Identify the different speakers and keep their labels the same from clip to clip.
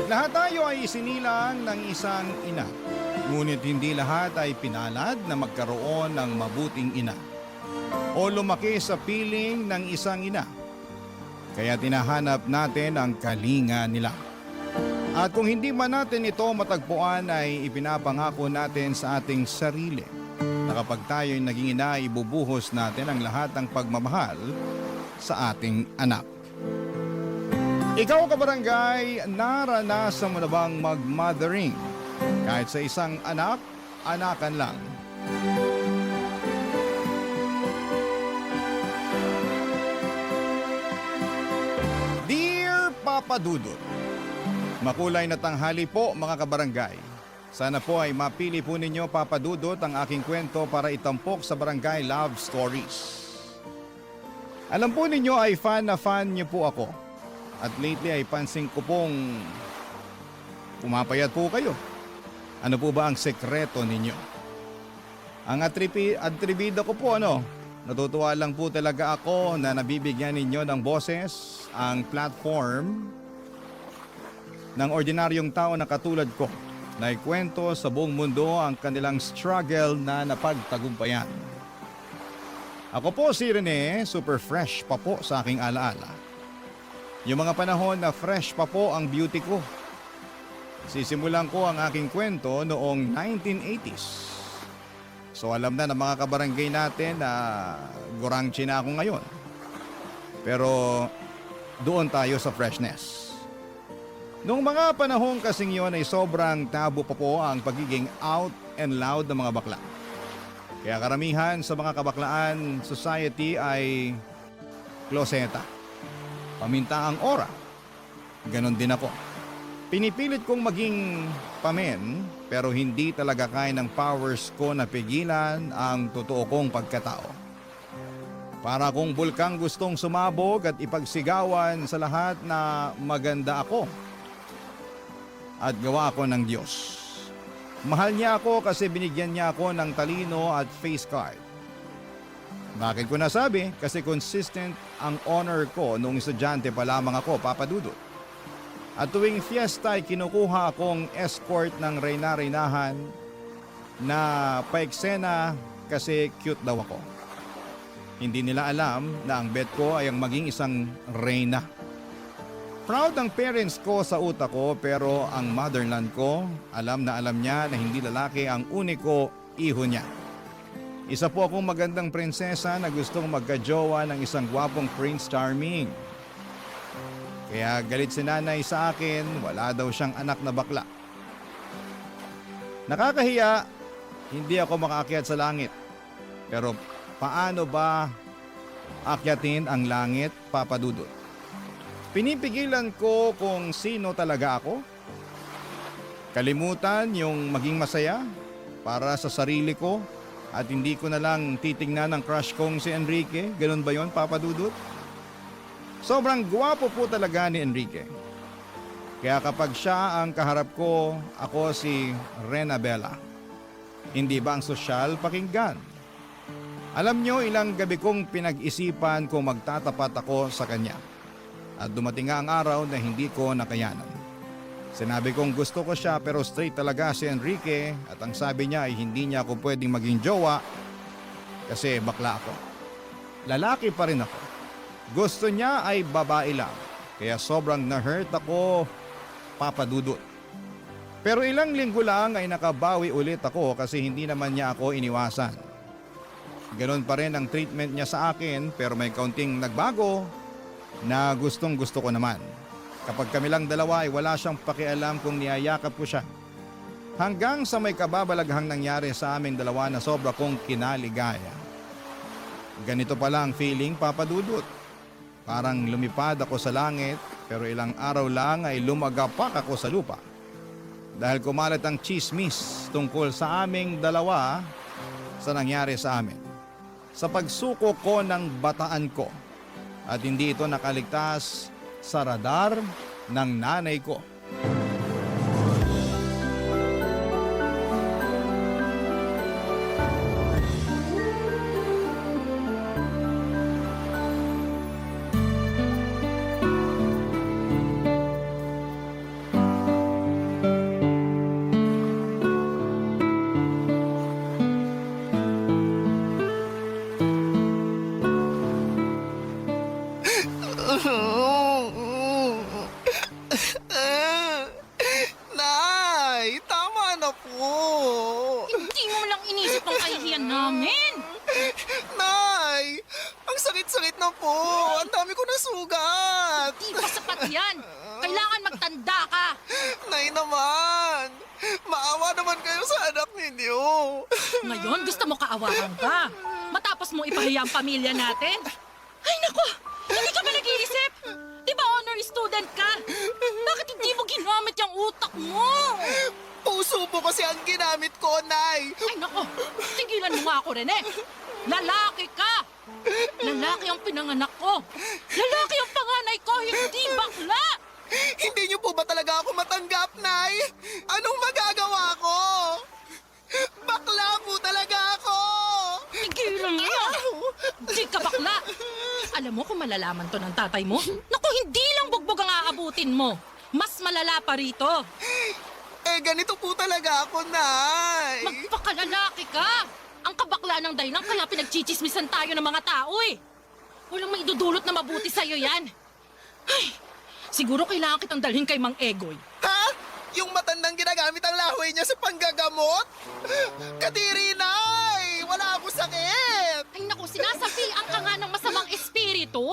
Speaker 1: Lahat tayo ay isinilang ng isang ina. Ngunit hindi lahat ay pinalad na magkaroon ng mabuting ina o lumaki sa piling ng isang ina. Kaya tinahanap natin ang kalinga nila. At kung hindi man natin ito matagpuan ay ipinapangako natin sa ating sarili na kapag tayo'y naging ina, ibubuhos natin ang lahat ng pagmamahal sa ating anak. Ikaw kabarangay, naranasan mo na bang mag-mothering? Kahit sa isang anak, anakan lang. Dear Papa Dudut, makulay na tanghali po mga kabarangay. Sana po ay mapili po ninyo Papa Dudut ang aking kwento para itampok sa Barangay Love Stories. Alam po ninyo ay fan na fan niyo po ako. At lately ay pansin ko pong pumapayat po kayo. Ano po ba ang sekreto ninyo? Ang atribida ko po natutuwa lang po talaga ako na nabibigyan ninyo ng boses ang platform ng ordinaryong tao na katulad ko na ikwento sa buong mundo ang kanilang struggle na napagtagumpayan. Ako po si Rene, super fresh pa po sa aking alaala. Yung mga panahon na fresh pa po ang beauty ko. Sisimulan ko ang aking kwento noong 1980s. So alam na ng mga kabarangay natin na gurangchi na ako ngayon. Pero doon tayo sa freshness. Noong mga panahon kasing yon ay sobrang tabu pa po ang pagiging out and loud ng mga bakla. Kaya karamihan sa mga kabaklaan society ay kloseta. Paminta ang ora. Ganon din ako. Pinipilit kong maging pamen pero hindi talaga kaya ng powers ko na pigilan ang totoo kong pagkatao. Para kung bulkang gustong sumabog at ipagsigawan sa lahat na maganda ako at gawa ko ng Diyos. Mahal niya ako kasi binigyan niya ako ng talino at face card. Bakit ko nasabi? Kasi consistent ang honor ko nung estudyante pa lamang ako, Papa Dudut. At tuwing fiesta ay kinukuha akong escort ng reyna-reynahan na paeksena kasi cute daw ako. Hindi nila alam na ang bet ko ay ang maging isang reyna. Proud ang parents ko sa utak ko pero ang motherland ko alam na alam niya na hindi lalaki ang uniko iho niya. Isa po akong magandang prinsesa na gustong magkajowa ng isang gwapong Prince Charming. Kaya galit si nanay sa akin, wala daw siyang anak na bakla. Nakakahiya, hindi ako makaakyat sa langit. Pero paano ba akyatin ang langit, Papa Dudut? Pinipigilan ko kung sino talaga ako. Kalimutan yung maging masaya para sa sarili ko. At hindi ko na lang titingnan ng crush kong si Enrique. Ganun ba yon, Papa Dudut? Sobrang gwapo po talaga ni Enrique. Kaya kapag siya ang kaharap ko, ako si Rena Bella. Hindi ba ang sosyal pakinggan? Alam nyo, ilang gabi kong pinag-isipan kung magtatapat ako sa kanya. At dumating nga ang araw na hindi ko nakayanan. Sinabi kong gusto ko siya pero straight talaga si Enrique at ang sabi niya ay hindi niya ako pwedeng maging jowa kasi bakla ako. Lalaki pa rin ako. Gusto niya ay babae lang kaya sobrang na-hurt ako, Papa Dudut. Pero ilang linggo lang ay nakabawi ulit ako kasi hindi naman niya ako iniwasan. Ganon pa rin ang treatment niya sa akin pero may kaunting nagbago na gustong gusto ko naman. Kapag kami lang dalawa ay wala siyang pakialam kung niyayakap ko siya. Hanggang sa may kababalaghang nangyari sa aming dalawa na sobra kong kinaligaya. Ganito pala ang feeling, Papa Dudut. Parang lumipad ako sa langit pero ilang araw lang ay lumagapak ako sa lupa. Dahil kumalat ang chismis tungkol sa aming dalawa sa nangyari sa amin. Sa pagsuko ko ng bataan ko at hindi ito nakaligtas sa radar ng nanay ko.
Speaker 2: Nay, tama na po.
Speaker 3: Hindi mo lang inisip ang kahihiyan namin.
Speaker 2: Nay, ang sakit-sakit na po. Ang dami ko na sugat.
Speaker 3: Di pa sapat yan. Kailangan magtanda ka.
Speaker 2: Nay naman, maawa naman kayo sa anak ninyo.
Speaker 3: Ngayon gusto mo kaawakan ka. Matapos mo ipahiya ang pamilya natin. Ay nako, hindi ka ba nag-iisip? Di ba honor student ka? Bakit hindi mo ginamit yung utak mo?
Speaker 2: Puso po kasi ang ginamit ko, Nay.
Speaker 3: Ay nako, tigilan mo nga ako, Rene. Lalaki ka! Lalaki ang pinanganak ko. Lalaki ang panganay ko, hindi bakla!
Speaker 2: Hindi niyo po ba talaga ako matanggap, Nay? Anong magagawa ko? Bakla po talaga ako!
Speaker 3: Tigilan mo na! Di ka bakla! Alam mo kung malalaman to ng tatay mo? Naku, hindi lang bugbog ang aabutin mo. Mas malala pa rito.
Speaker 2: Eh, ganito po talaga ako, Nay.
Speaker 3: Magpakalalaki ka! Ang kabakla ng dahilan kaya pinagchichismisan tayo ng mga tao eh. Walang maidudulot na mabuti sa'yo yan. Ay, siguro kailangan kitang dalhin kay Mang Egoy.
Speaker 2: Ha? Yung matandang ginagamit ang lahoy niya sa panggagamot? Kadiri, Nay! Wala ako sakit!
Speaker 3: Ay naku, sinasapian ka nga ng masamang espiritu.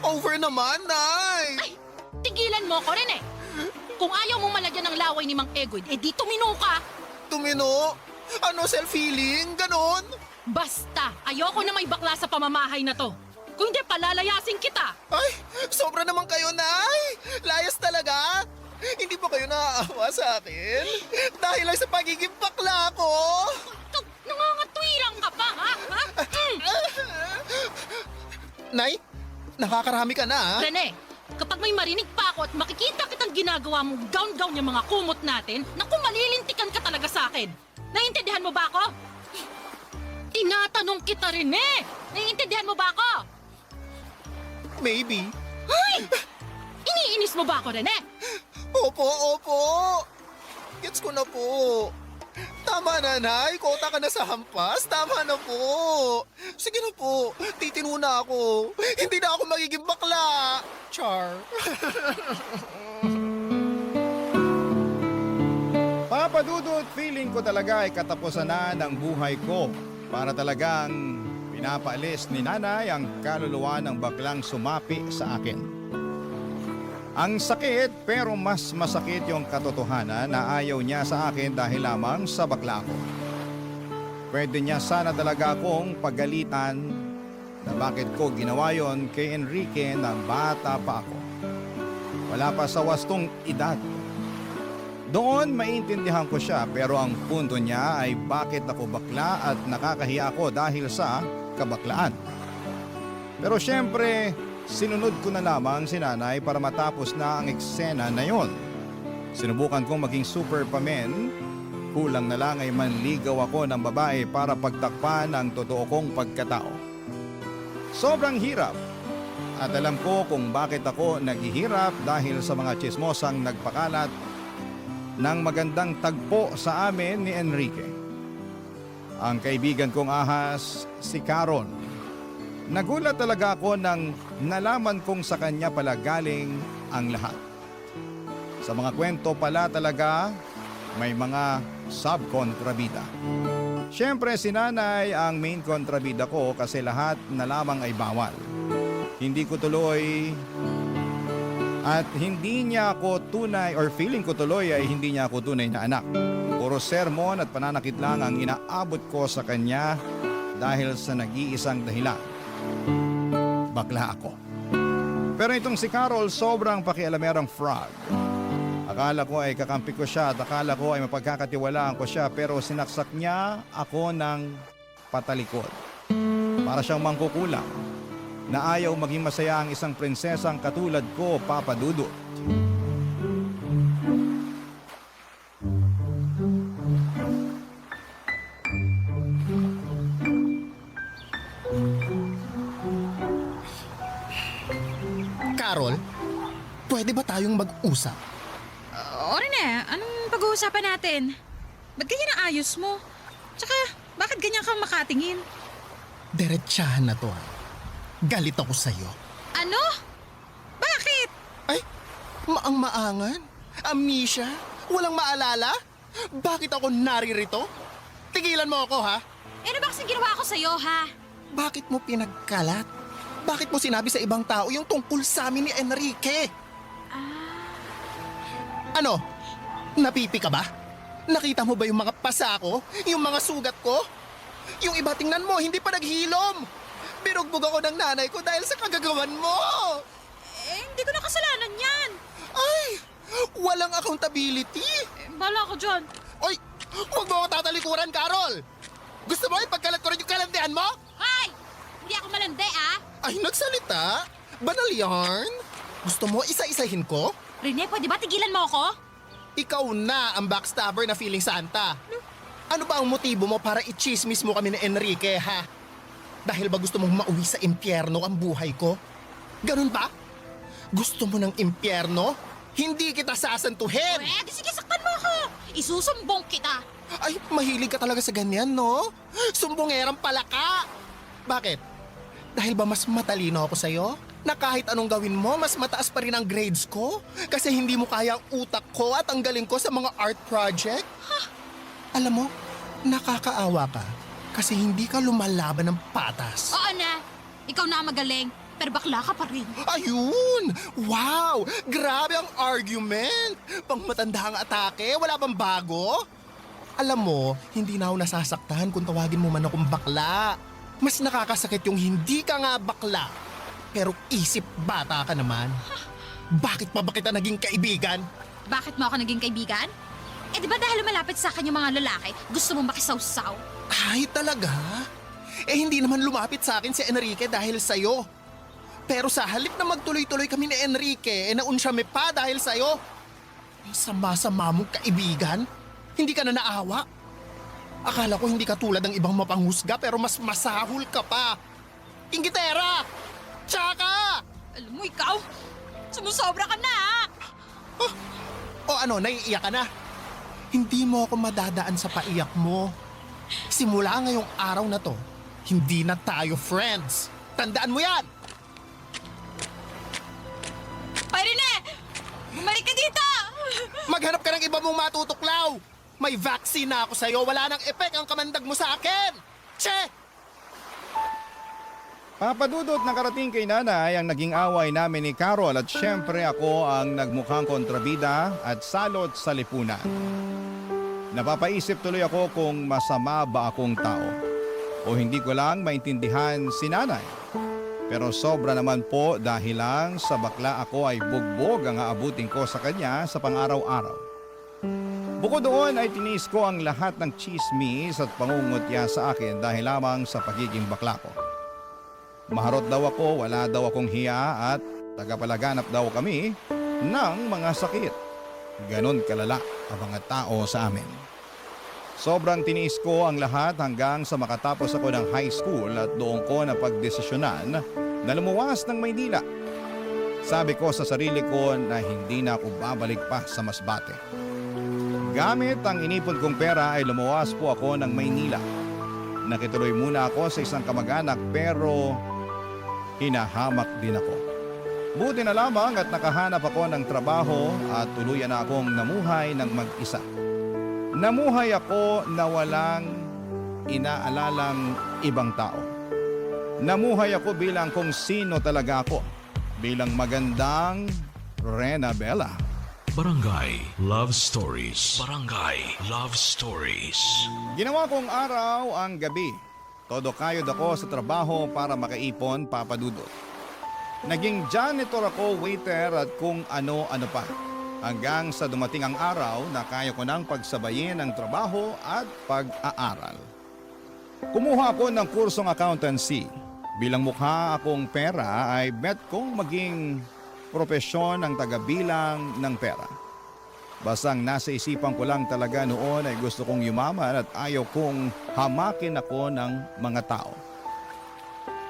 Speaker 2: Over naman, Nay!
Speaker 3: Ay, tigilan mo ko rin eh. Kung ayaw mong malagyan ng laway ni Mang Egoy, eh di tumino ka.
Speaker 2: Tumino? Ano, self-healing? Ganon?
Speaker 3: Basta, ayoko na may bakla sa pamamahay na to. Kung hindi, palalayasin kita.
Speaker 2: Ay, sobra naman kayo, Nay! Layas talaga! Hindi pa kayo naaawa sa akin? Dahil lang sa pagiging bakla ko!
Speaker 3: Ikaw, nangangatwirang ka pa, ha?
Speaker 2: Nay, nakakarami ka na, ha?
Speaker 3: Rene, kapag may marinig pa ako at makikita kitang ginagawa mong gown-gown yung mga kumot natin, naku, malilintikan ka talaga sa akin. Naiintindihan mo ba ako? Tinatanong kita, Rene! Naiintindihan mo ba ako?
Speaker 2: Maybe.
Speaker 3: Ay! Iniinis mo ba ako, Rene?
Speaker 2: Opo, opo. Gets ko na po. Tama na, Nay. Kota ka na sa hampas. Tama na po. Sige na po. Titino na ako. Hindi na ako magiging bakla. Char.
Speaker 1: Papa Dudut, feeling ko talaga ay katapusan na ng buhay ko para talagang pinapaalis ni nanay ang kaluluwa ng baklang sumapi sa akin. Ang sakit pero mas masakit yung katotohanan na ayaw niya sa akin dahil lamang sa bakla ko. Pwede niya sana talaga akong pagalitan na bakit ko ginawa yon kay Enrique nang bata pa ako. Wala pa sa wastong edad. Doon maintindihan ko siya pero ang punto niya ay bakit ako bakla at nakakahiya ako dahil sa kabaklaan. Pero syempre, sinunod ko na lamang si nanay para matapos na ang eksena na yon. Sinubukan kong maging super pamen, kulang na lang ay manligaw ako ng babae para pagtakpan ang totoo kong pagkatao. Sobrang hirap at alam ko kung bakit ako naghihirap dahil sa mga chismosang nagpakalat ng magandang tagpo sa amin ni Enrique. Ang kaibigan kong ahas, si Caron. Nagulat talaga ako nang nalaman kong sa kanya pala galing ang lahat. Sa mga kwento pala talaga, may mga subkontrabida. Siyempre si nanay ang main kontrabida ko kasi lahat na lamang ay bawal. Hindi ko tuloy at hindi niya ako tunay or feeling ko tuloy ay hindi niya ako tunay na anak. Puro sermon at pananakit lang ang inaabot ko sa kanya dahil sa nag-iisang dahilan. Bakla ako. Pero itong si Carol sobrang pakialamerang fraud. Akala ko ay kakampi ko siya at akala ko ay mapagkakatiwalaan ko siya pero sinaksak niya ako ng patalikod. Para siyang mangkukulang na ayaw maging masaya ang isang prinsesang katulad ko, Papa Dudut.
Speaker 2: Carol, pwede ba tayong mag-usap?
Speaker 4: O Rene, anong pag-uusapan natin? Ba't ganyan ang ayos mo? Tsaka, bakit ganyan ka makatingin?
Speaker 2: Diretsahan na to. Galit ako sa'yo.
Speaker 4: Ano? Bakit?
Speaker 2: Ay, Maang-maangan? Amnesia? Walang maalala? Bakit ako naririto? Tigilan mo ako, ha?
Speaker 4: Eh, ano ba kasing ginawa ko sa'yo, ha?
Speaker 2: Bakit mo pinagkalat? Bakit mo sinabi sa ibang tao yung tungkol sa amin ni Enrique? Ano? Napipi ka ba? Nakita mo ba yung mga pasa ko? Yung mga sugat ko? Yung iba tingnan mo, hindi pa naghilom. Binugbog ako ng nanay ko dahil sa kagagawan mo.
Speaker 4: Eh, hindi ko na kasalanan yan.
Speaker 2: Ay, walang accountability.
Speaker 4: Eh, bahala ko dyan.
Speaker 2: Oy, huwag mo ako tatalikuran, Carol. Gusto mo ipagkalat ko rin yung kalandian mo?
Speaker 4: Hoy! Hindi ako malandi, ah.
Speaker 2: Ay, nagsalita? Banal yarn? Gusto mo isa-isahin ko?
Speaker 4: Rene, pwede ba tigilan mo ako?
Speaker 2: Ikaw na ang backstabber na feeling Santa. Ano ba ang motibo mo para i-chismis mo kami ni Enrique, ha? Dahil ba gusto mong mauwi sa impyerno ang buhay ko? Ganun ba? Gusto mo ng impyerno? Hindi kita sasantuhin!
Speaker 4: Pwede, sige, saktan mo ako. Isusumbong kita.
Speaker 2: Ay, mahilig ka talaga sa ganyan, no? Sumbongerang palaka! Bakit? Dahil ba mas matalino ako sa'yo? Na kahit anong gawin mo, mas mataas pa rin ang grades ko? Kasi hindi mo kaya ang utak ko at ang galing ko sa mga art project? Alam mo, nakakaawa ka kasi hindi ka lumalaban ng patas.
Speaker 4: Oo na. Ikaw na ang magaling. Pero bakla ka pa rin.
Speaker 2: Ayun! Wow! Grabe ang argument! Pang matanda ang atake, wala bang bago? Alam mo, hindi na ako nasasaktan kung tawagin mo man akong bakla. Mas nakakasakit yung hindi ka nga bakla. Pero isip bata ka naman. Bakit pa ba kita naging kaibigan?
Speaker 4: Bakit mo ako naging kaibigan? Eh, di ba dahil lumalapit sa akin yung mga lalaki, gusto mo makisawsaw?
Speaker 2: Ay, talaga? Eh, hindi naman lumapit sa akin si Enrique dahil sa'yo. Pero sa halip na magtuloy-tuloy kami ni Enrique, naunsyame pa dahil sa'yo. Ang sama-sama mong kaibigan. Hindi ka na naawa. Akala ko hindi ka tulad ng ibang mapanghusga pero mas masahol ka pa. Inggitera! Tsaka!
Speaker 4: Alam mo, ikaw, sumusobra ka na, ha?
Speaker 2: O ano, naiiyak ka na? Hindi mo ako madadaan sa paiyak mo. Simula ngayong araw na to, hindi na tayo friends. Tandaan mo yan!
Speaker 4: Ay, Rene! Bumalik ka dito!
Speaker 2: Maghanap ka ng iba mong matutuklaw! May vaccine na ako sa'yo, wala nang epek ang kamandag mo sa akin! Che!
Speaker 1: Papadudot nakarating kay nanay ang naging away namin ni Carol at syempre ako ang nagmukhang kontrabida at salot sa lipunan. Napapaisip tuloy ako kung masama ba akong tao o hindi ko lang maintindihan si nanay. Pero sobra naman po dahil lang sa bakla ako ay bugbog ang aabutin ko sa kanya sa pang-araw-araw. Bukod doon ay tinis ko ang lahat ng chismis at pangungutya sa akin dahil lamang sa pagiging bakla ko. Maharot daw ako, wala daw akong hiya at tagapalaganap daw kami ng mga sakit. Ganon kalala ang mga tao sa amin. Sobrang tiniis ko ang lahat hanggang sa makatapos ako ng high school at doon ko na pagdesisyonan na lumuwas ng Maynila. Sabi ko sa sarili ko na hindi na ako babalik pa sa Masbate. Gamit ang inipon kong pera ay lumuwas po ako ng Maynila. Nakituloy muna ako sa isang kamag-anak pero hinahamak din ako. Buti na lamang at nakahanap ako ng trabaho at tuluyan na akong namuhay ng mag-isa. Namuhay ako na walang inaalalang ibang tao. Namuhay ako bilang kung sino talaga ako. Bilang magandang Rena Bella.
Speaker 5: Barangay Love Stories. Barangay Love Stories.
Speaker 1: Ginawa kong araw ang gabi. Todo kayod ako sa trabaho para makaipon, papadudot. Naging janitor ako, waiter at kung ano-ano pa. Hanggang sa dumating ang araw na kaya ko nang pagsabayin ang trabaho at pag-aaral. Kumuha ako ng kursong accountancy. Bilang mukha akong pera ay bet kong maging propesyon ng tagabilang ng pera. Basang nasa isipan ko lang talaga noon ay gusto kong yumaman at ayaw kong hamakin ako ng mga tao.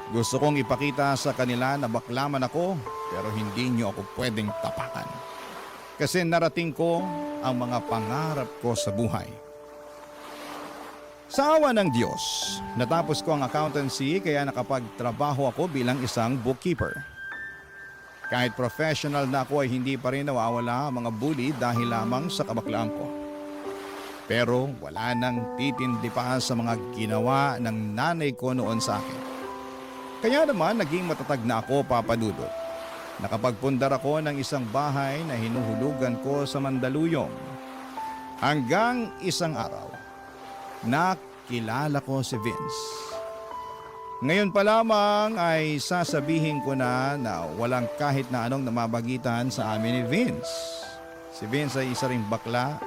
Speaker 1: Gusto kong ipakita sa kanila na baklaman ako pero hindi niyo ako pwedeng tapakan. Kasi narating ko ang mga pangarap ko sa buhay. Sa awa ng Diyos, natapos ko ang accountancy kaya nakapagtrabaho ako bilang isang bookkeeper. Kahit professional na ako ay hindi pa rin nawawala ang mga bully dahil lamang sa kabaklaan ko. Pero wala nang titindi pa sa mga ginawa ng nanay ko noon sa akin. Kaya naman naging matatag na ako, Papa Dudut. Nakapagpundar ako ng isang bahay na hinuhulugan ko sa Mandaluyong. Hanggang isang araw, nakilala ko si Vince. Ngayon pa lamang ay sasabihin ko na walang kahit na anong namabagitan sa amin ni Vince. Si Vince ay isa ring bakla,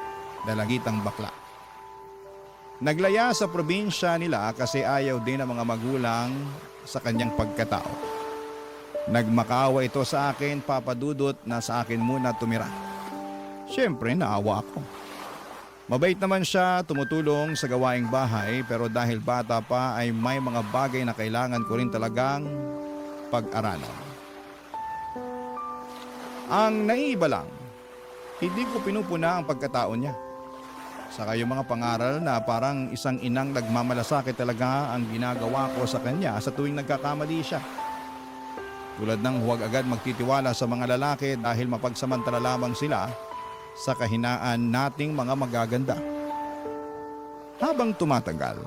Speaker 1: dalagitang bakla. Naglaya sa probinsya nila kasi ayaw din ng mga magulang sa kanyang pagkatao. Nagmakaawa ito sa akin, Papa Dudut, na sa akin muna tumira. Siyempre, naawa ako. Mabait naman siya, tumutulong sa gawaing bahay, pero dahil bata pa ay may mga bagay na kailangan ko rin talagang pag-aralan. Ang naiiba lang, hindi ko pinupuna ang pagkatao niya. Saka yung mga pangaral na parang isang inang nagmamalasakit talaga ang ginagawa ko sa kanya sa tuwing nagkakamali siya. Tulad ng huwag agad magtitiwala sa mga lalaki dahil mapagsamantala lamang sila sa kahinaan nating mga magaganda. Habang tumatagal,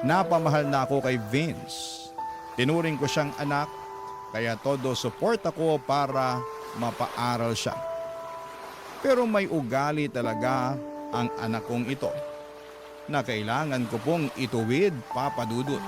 Speaker 1: napamahal na ako kay Vince. Tinuring ko siyang anak, kaya todo support ako para mapaaral siya. Pero may ugali talaga ang anak kong ito na kailangan ko pong ituwid, Papa Dudut.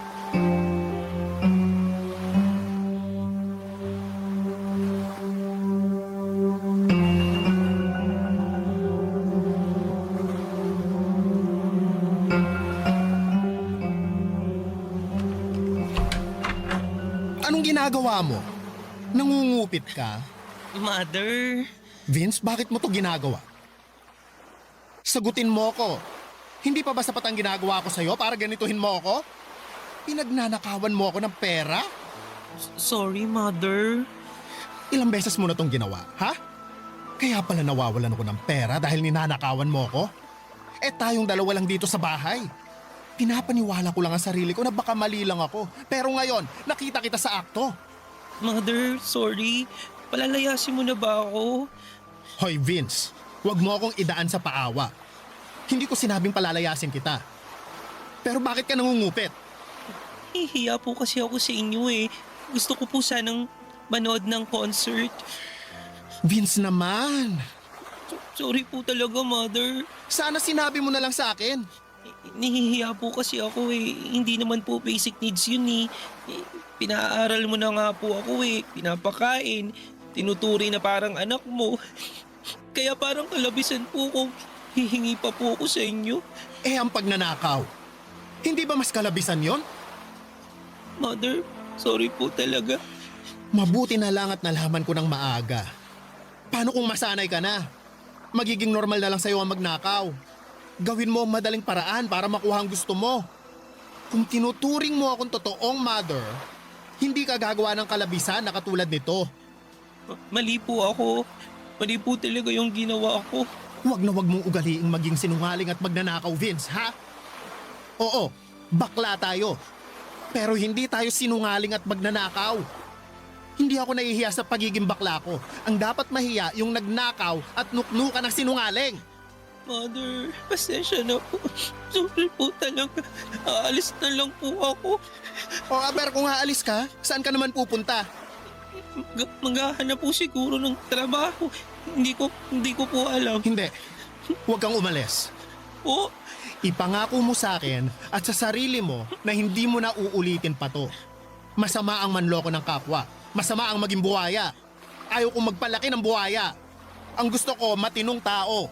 Speaker 2: Anong ginagawa mo? Nangungupit ka?
Speaker 6: Mother,
Speaker 2: Vince, bakit mo to ginagawa? Sagutin mo ko. Hindi pa ba sapat ang ginagawa ko sa'yo para ganituhin mo ako? Pinagnanakawan mo ako ng pera?
Speaker 6: sorry, Mother.
Speaker 2: Ilang beses mo na tong ginawa, ha? Kaya pala nawawalan ako ng pera dahil ninanakawan mo ako? Eh tayong dalawa lang dito sa bahay. Pinapaniwala ko lang ang sarili ko na baka mali lang ako. Pero ngayon, nakita kita sa akto.
Speaker 6: Mother, sorry. Palalayasin mo na ba ako?
Speaker 2: Hoy Vince, huwag mo akong idaan sa paawa. Hindi ko sinabing palalayasin kita. Pero bakit ka nangungupit?
Speaker 6: Hihiya po kasi ako sa inyo eh. Gusto ko po sanang manood ng concert.
Speaker 2: Vince naman.
Speaker 6: Sorry po talaga, Mother.
Speaker 2: Sana sinabi mo na lang sa akin.
Speaker 6: Nahihiya po kasi ako eh. Hindi naman po basic needs yun eh. Pinaaral mo na nga po ako eh. Pinapakain. Tinuturi na parang anak mo. Kaya parang kalabisan po kung hihingi pa po ako sa inyo.
Speaker 2: Eh ang pagnanakaw. Hindi ba mas kalabisan yon?
Speaker 6: Mother, sorry po talaga.
Speaker 2: Mabuti na lang at nalaman ko ng maaga. Paano kung masanay ka na? Magiging normal na lang sa'yo ang magnakaw. Gawin mo ang madaling paraan para makuha ang gusto mo. Kung tinuturing mo akong totoong mother, hindi ka gagawa ng kalabisan na katulad nito.
Speaker 6: Mali po ako. Mali po talaga yung ginawa ko.
Speaker 2: Huwag na huwag mong ugaliing maging sinungaling at magnanakaw, Vince, ha? Oo, bakla tayo. Pero hindi tayo sinungaling at magnanakaw. Hindi ako nahihiya sa pagiging bakla ko. Ang dapat mahiya yung nagnakaw at nuknukan ng sinungaling.
Speaker 6: Mother, pasensya na po. Sorry po talaga. Aalis na lang po ako.
Speaker 2: O aber kung aalis ka, saan ka naman pupunta?
Speaker 6: Maghahanap po siguro ng trabaho. Hindi ko po alam.
Speaker 2: Hindi, huwag kang umalis.
Speaker 6: Po,
Speaker 2: Ipangako mo sa akin at sa sarili mo na hindi mo na uulitin pa to. Masama ang manloko ng kapwa. Masama ang maging buhaya. Ayaw kong magpalaki ng buhaya. Ang gusto ko, matinong tao.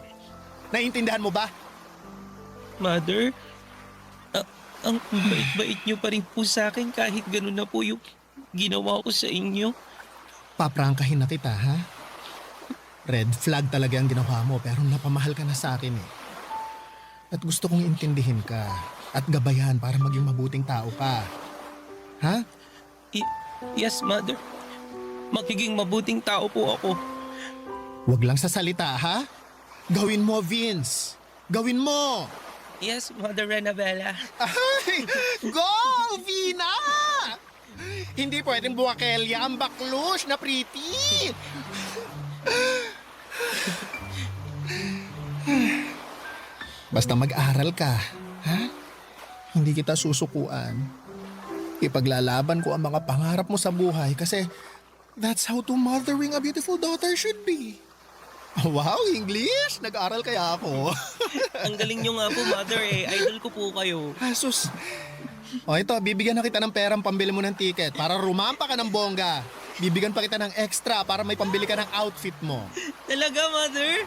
Speaker 2: Naiintindihan mo ba?
Speaker 6: Mother, ang bait-bait niyo pa rin po sa akin kahit gano'n na po yung ginawa ko sa inyo.
Speaker 2: Paprangkahin na kita, ha? Red flag talaga ang ginawa mo pero napamahal ka na sa akin eh. At gusto kong intindihin ka at gabayan para maging mabuting tao ka. Ha?
Speaker 6: Yes, Mother. Magiging mabuting tao po ako.
Speaker 2: Huwag lang sa salita, ha? Gawin mo, Vince. Gawin mo!
Speaker 6: Yes, Mother Renabella.
Speaker 2: Ay! Go, Vina! Hindi pwedeng buwakelya ang baklush na pretty! Basta mag-aral ka, ha? Hindi kita susukuan. Ipaglalaban ko ang mga pangarap mo sa buhay kasi that's how to mothering a beautiful daughter should be. Wow, English! Nag-aral kaya ako.
Speaker 6: Ang galing nyo nga po, Mother eh. Idol ko po kayo.
Speaker 2: Asus. O ito, bibigyan na kita ng perang pambili mo ng ticket para rumampa ka ng bongga. Bibigyan pa kita ng extra para may pambili ka ng outfit mo.
Speaker 6: Talaga, Mother?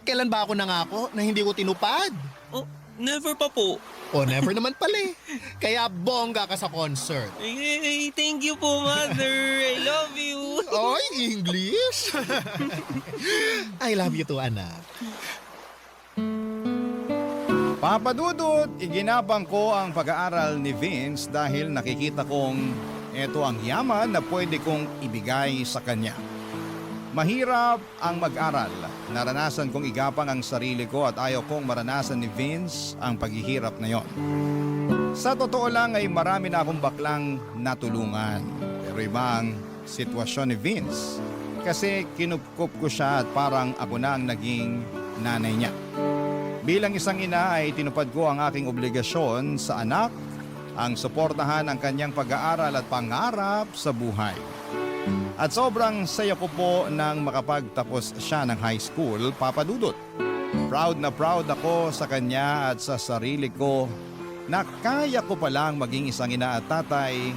Speaker 2: Kailan ba ako nangako na hindi ko tinupad?
Speaker 6: Oh, never pa po.
Speaker 2: O never naman pala eh. Kaya bongga ka sa concert.
Speaker 6: Ay, thank you po, Mother. I love you.
Speaker 2: Oy, English! I love you too, anak.
Speaker 1: Papa Dudut, iginapang ko ang pag-aaral ni Vince dahil nakikita kong ito ang yaman na pwede kong ibigay sa kanya. Mahirap ang mag-aral. Naranasan kong igapang ang sarili ko at ayaw kong maranasan ni Vince ang paghihirap na yon. Sa totoo lang ay marami na akong baklang natulungan. Pero iba ang sitwasyon ni Vince. Kasi kinupkup ko siya at parang ako na ang naging nanay niya. Bilang isang ina ay tinupad ko ang aking obligasyon sa anak, ang suportahan ang kanyang pag-aaral at pangarap sa buhay. At sobrang saya ko po nang makapagtapos siya ng high school, Papa Dudut. Proud na proud ako sa kanya at sa sarili ko na kaya ko palang maging isang ina at tatay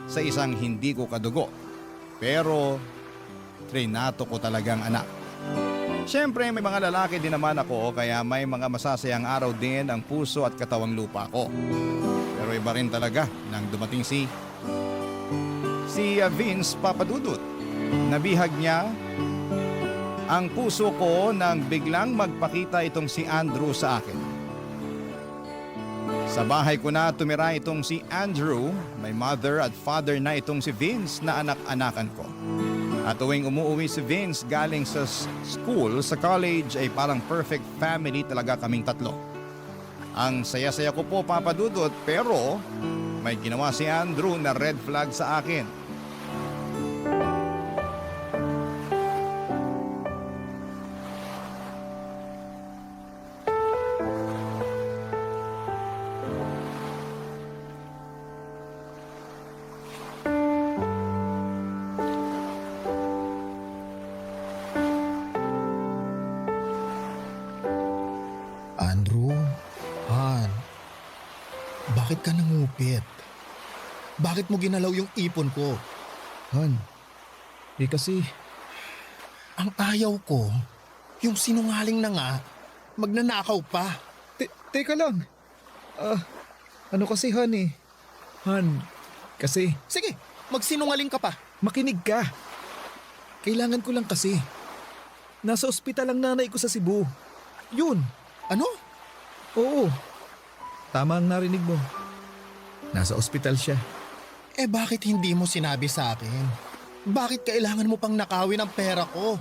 Speaker 1: sa isang hindi ko kadugo. Pero trinato ko talagang anak. Siyempre may mga lalaki din naman ako kaya may mga masasayang araw din ang puso at katawang lupa ko. Pero iba rin talaga nang dumating si Vince, Papa Dudut. Nabihag niya ang puso ko nang biglang magpakita itong si Andrew sa akin. Sa bahay ko na tumira itong si Andrew, may mother at father na itong si Vince na anak-anakan ko. At tuwing umuwi si Vince galing sa school, sa college ay parang perfect family talaga kaming tatlo. Ang saya-saya ko po, Papa Dudut, pero may ginawa si Andrew na red flag sa akin.
Speaker 2: Andrew, Han, bakit ka nangupit? Bakit mo ginalaw yung ipon ko?
Speaker 7: Han, kasi
Speaker 2: Ang ayaw ko, yung sinungaling na nga, magnanakaw pa.
Speaker 7: teka lang. Ano kasi Han eh? Han, kasi
Speaker 2: Sige, magsinungaling ka pa.
Speaker 7: makinig ka. Kailangan ko lang kasi. Nasa ospital ang nanay ko sa Cebu. Yun.
Speaker 2: Ano?
Speaker 7: Oo. Tama ang narinig mo. Nasa ospital siya.
Speaker 2: Bakit hindi mo sinabi sa akin? Bakit kailangan mo pang nakawin ang pera ko?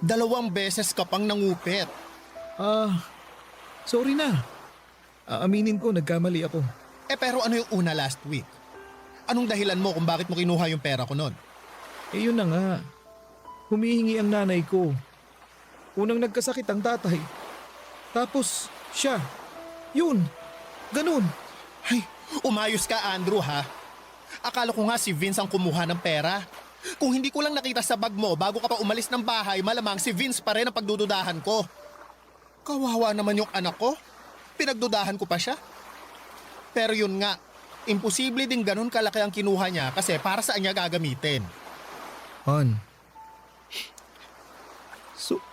Speaker 2: 2 beses ka pang nangupit.
Speaker 7: Sorry na. Aaminin ko, nagkamali ako.
Speaker 2: Pero ano yung una last week? Anong dahilan mo kung bakit mo kinuha yung pera ko nun?
Speaker 7: Yun na nga. Humihingi ang nanay ko. Unang nagkasakit ang tatay. Tapos, siya. Yun. Ganun.
Speaker 2: Ay, umayos ka Andrew ha. Akala ko nga si Vince ang kumuha ng pera. Kung hindi ko lang nakita sa bag mo bago ka pa umalis ng bahay, malamang si Vince pa rin ang pagdududahan ko. Kawawa naman yung anak ko. Pinagdudahan ko pa siya. Pero yun nga, imposible din ganun kalaki ang kinuha niya kasi para saan niya gagamitin.
Speaker 7: Han.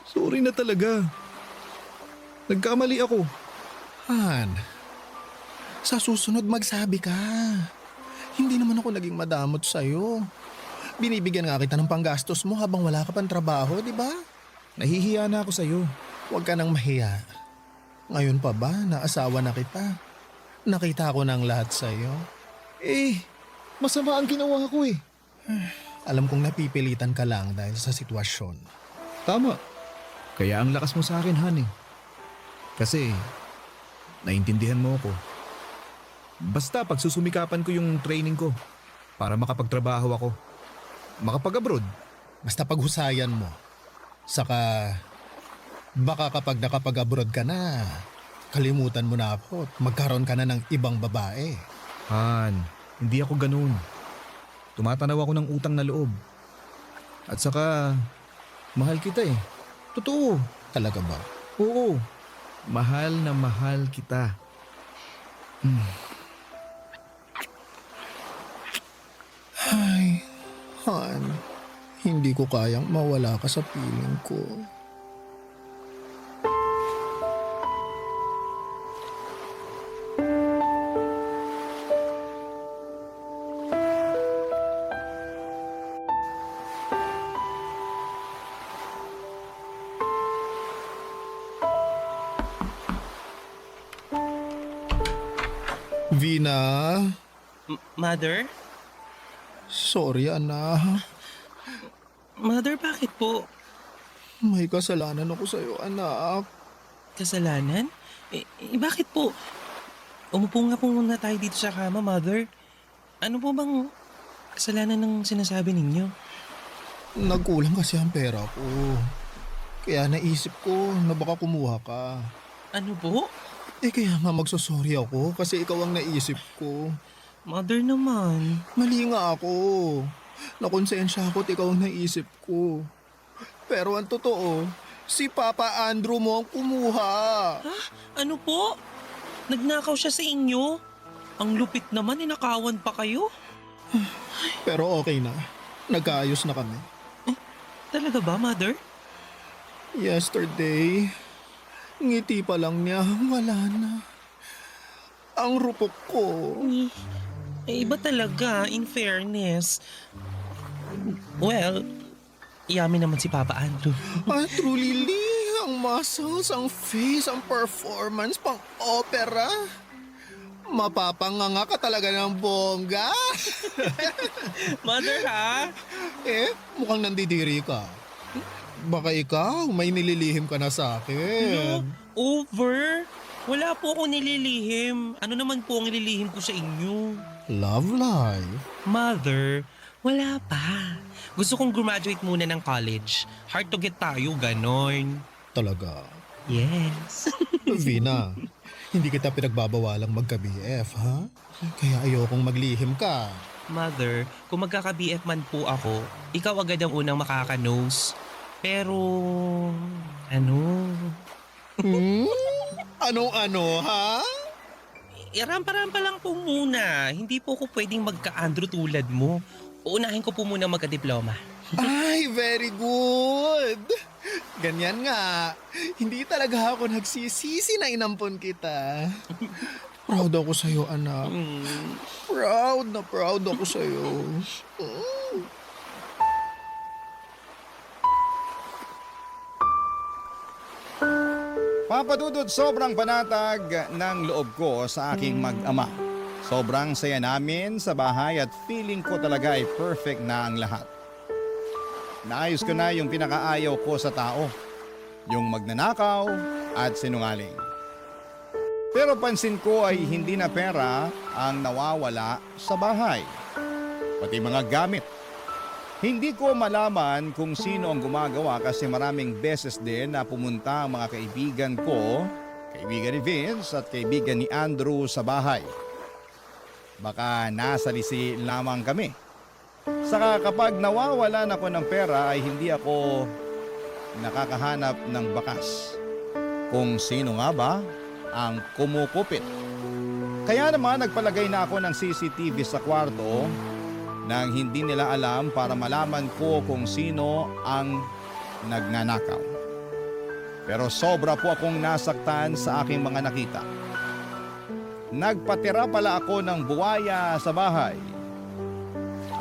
Speaker 7: Sorry na talaga. Nagkamali ako.
Speaker 2: Han, sa susunod magsabi ka. Hindi naman ako naging madamot sa'yo. Binibigyan nga kita ng panggastos mo habang wala ka pang trabaho, di ba?
Speaker 7: Nahihiya na ako sa'yo.
Speaker 2: Huwag ka nang mahiya. Ngayon pa ba, naasawa na kita? Nakita ko ng lahat sa'yo.
Speaker 7: Masama ang ginawa ko eh.
Speaker 2: Alam kong napipilitan ka lang dahil sa sitwasyon.
Speaker 7: Tama. Kaya ang lakas mo sa akin, Han eh. Kasi, naintindihan mo ako. Basta pagsusumikapan ko yung training ko para makapagtrabaho ako. Makapag-abroad.
Speaker 2: Basta paghusayan mo. Saka, baka kapag nakapag-abroad ka na, kalimutan mo na ako at magkaroon ka na ng ibang babae.
Speaker 7: Han, hindi ako ganun. Tumatanaw ako ng utang na loob. At saka, mahal kita eh. Totoo.
Speaker 2: Talaga ba?
Speaker 7: Oo. Mahal na mahal kita.
Speaker 2: Ay, Han, hindi ko kayang mawala ka sa piling ko. Vina,
Speaker 6: Mother?
Speaker 2: sorry anak.
Speaker 6: Mother, bakit po?
Speaker 2: May kasalanan ako sa'yo anak.
Speaker 6: Kasalanan? Bakit po? Umupo nga po muna tayo dito sa kama, Mother. Ano po bang kasalanan ng sinasabi ninyo?
Speaker 2: Nagkulang kasi ang pera ko. Kaya naisip ko na baka kumuha ka.
Speaker 6: Ano po?
Speaker 2: Kaya nga magsosorry ako kasi ikaw ang naisip ko.
Speaker 6: Mother naman.
Speaker 2: Mali nga ako. Nakonsensya ako at ikaw ang naisip ko. Pero ang totoo, si Papa Andrew mo ang kumuha.
Speaker 6: Ano po? Nagnakaw siya sa inyo? Ang lupit naman, inakawan pa kayo?
Speaker 2: Pero okay na. Nagkaayos na kami.
Speaker 6: Talaga ba, Mother?
Speaker 2: Yesterday, ngiti pa lang niya, wala na. Ang rupok ko.
Speaker 6: Iba talaga, in fairness. Well, yummy naman si Papa Andrew.
Speaker 2: Truly, ang muscles, ang face, ang performance, pang opera. Mapapanganga ka talaga ng bongga.
Speaker 6: Mother, ha?
Speaker 2: Mukhang nandidiri ka. Baka ikaw, may nililihim ka na sa akin.
Speaker 6: Over? Wala po ako nililihim. Ano naman po ang nililihim ko sa inyo?
Speaker 2: Love life.
Speaker 6: Mother, wala pa. Gusto kong graduate muna ng college. Hard to get tayo, ganon.
Speaker 2: Talaga.
Speaker 6: Yes.
Speaker 2: Vina, hindi kita pinagbabawalang magka-BF, ha? Kaya ayokong maglihim ka.
Speaker 6: Mother, kung magkaka-BF man po ako, ikaw agad ang unang makaka-nose. Pero,
Speaker 2: Ano-ano, ha?
Speaker 6: Rampa-rampa lang po muna. Hindi po ako pwedeng magka-Andrew tulad mo. Uunahin ko po muna magka-diploma.
Speaker 2: Ay, very good. Ganyan nga. Hindi talaga ako nagsisisi na inampon kita. Proud ako sa'yo, anak. Proud na proud ako sa'yo.
Speaker 1: Papadudot, sobrang panatag ng loob ko sa aking mag-ama. Sobrang saya namin sa bahay at feeling ko talaga ay perfect na ang lahat. Naayos ko na yung pinakaayaw ko sa tao, yung magnanakaw at sinungaling. Pero pansin ko ay hindi na pera ang nawawala sa bahay, pati mga gamit. Hindi ko malaman kung sino ang gumagawa kasi maraming beses din na pumunta ang mga kaibigan ko, kaibigan ni Vince at kaibigan ni Andrew sa bahay. Baka nasalisi lamang kami. Saka kapag nawawalan ako ng pera ay hindi ako nakakahanap ng bakas. Kung sino nga ba ang kumukupit. Kaya naman nagpalagay na ako ng CCTV sa kwarto nang hindi nila alam para malaman ko kung sino ang nagnanakaw. Pero sobra po akong nasaktan sa aking mga nakita. Nagpatira pala ako ng buwaya sa bahay.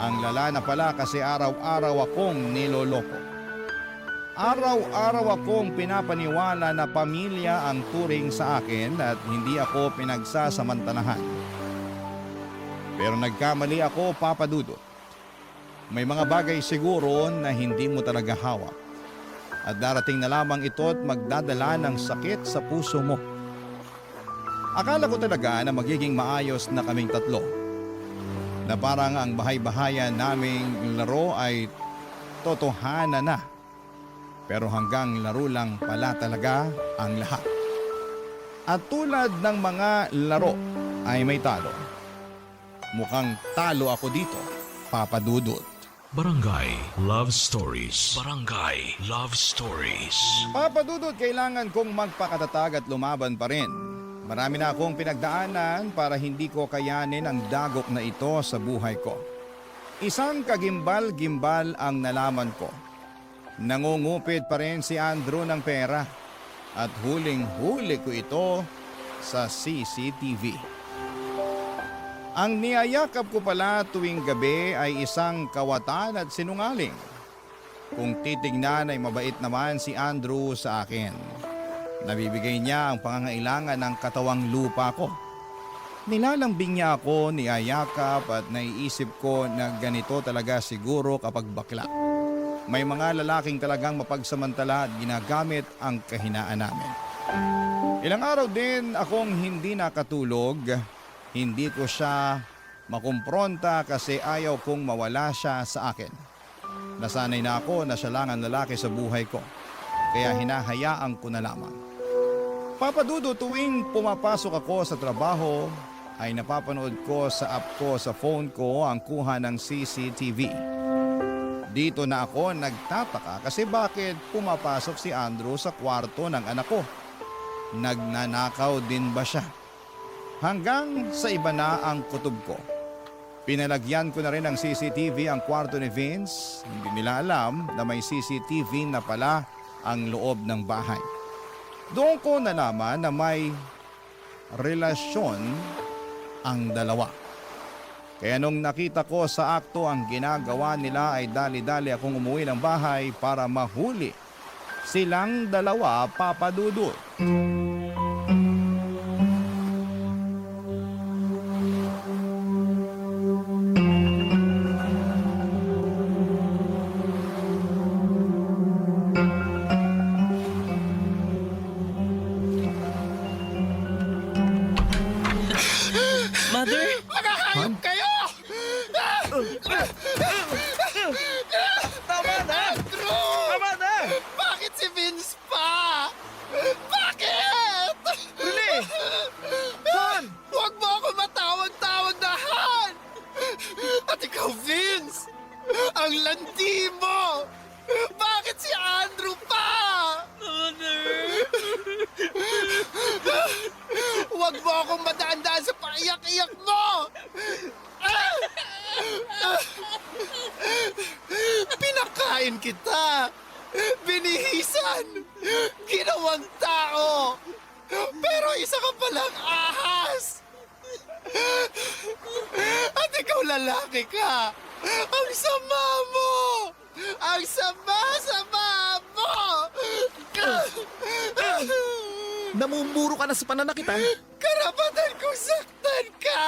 Speaker 1: Ang lala na pala kasi araw-araw akong niloloko. Araw-araw akong pinapaniwala na pamilya ang turing sa akin at hindi ako pinagsasamantalahan. Pero nagkamali ako, Papa Dudut. May mga bagay siguro na hindi mo talaga hawak. At darating na lamang ito at magdadala ng sakit sa puso mo. Akala ko talaga na magiging maayos na kaming tatlo. Na parang ang bahay-bahayan naming laro ay totohanan na. Pero hanggang laro lang pala talaga ang lahat. At tulad ng mga laro ay may talo. Mukhang talo ako dito, Papa Dudut.
Speaker 5: Barangay Love Stories. Barangay Love Stories.
Speaker 1: Papa Dudut, kailangan kong magpakatatag at lumaban pa rin. Marami na akong pinagdaanan para hindi ko kayanin ang dagok na ito sa buhay ko. Isang kagimbal-gimbal ang nalaman ko. Nangungupit pa rin si Andrew ng pera at huling-huli ko ito sa CCTV. Ang niyayakap ko pala tuwing gabi ay isang kawatan at sinungaling. Kung titignan ay mabait naman si Andrew sa akin. Nabibigay niya ang pangangailangan ng katawang lupa ko. Nilalambing niya ako, niyayakap at naiisip ko na ganito talaga siguro kapag bakla. May mga lalaking talagang mapagsamantala at ginagamit ang kahinaan namin. Ilang araw din akong hindi nakatulog. Hindi ko siya makumpronta kasi ayaw kong mawala siya sa akin. Nasanay na ako na siya lang ang lalaki sa buhay ko. Kaya hinahayaan ko na lamang. Papadudo, tuwing pumapasok ako sa trabaho ay napapanood ko sa app ko sa phone ko ang kuha ng CCTV. Dito na ako nagtataka kasi bakit pumapasok si Andrew sa kwarto ng anak ko. Nagnanakaw din ba siya? Hanggang sa iba na ang kutob ko. Pinalagyan ko na rin ng CCTV ang kwarto ni Vince. Hindi nila alam na may CCTV na pala ang loob ng bahay. Doon ko nalaman na may relasyon ang dalawa. Kaya nung nakita ko sa akto ang ginagawa nila ay dali-dali akong umuwi ng bahay para mahuli silang dalawa, Papa Dudut.
Speaker 6: Mother?
Speaker 2: Makakayop kayo!
Speaker 7: Tama na!
Speaker 2: Andrew!
Speaker 7: Tama na!
Speaker 2: Bakit si Vince pa? Bakit?
Speaker 7: Rene! Han!
Speaker 2: Huwag mo ako matawag-tawag na Han! At ikaw, Vince! Ang landi mo! Bakit si Andrew pa? Huwag mo akong madaan-daan sa paiyak-iyak mo! Pinakain kita! Binihisan! Ginawang tao! Pero isa ka palang ahas! At ikaw lalaki ka! Ang sama mo! Ang sama-sama mo!
Speaker 7: Namumuro ka na sa pananakit, ha?
Speaker 2: Karapatan kong saktan ka!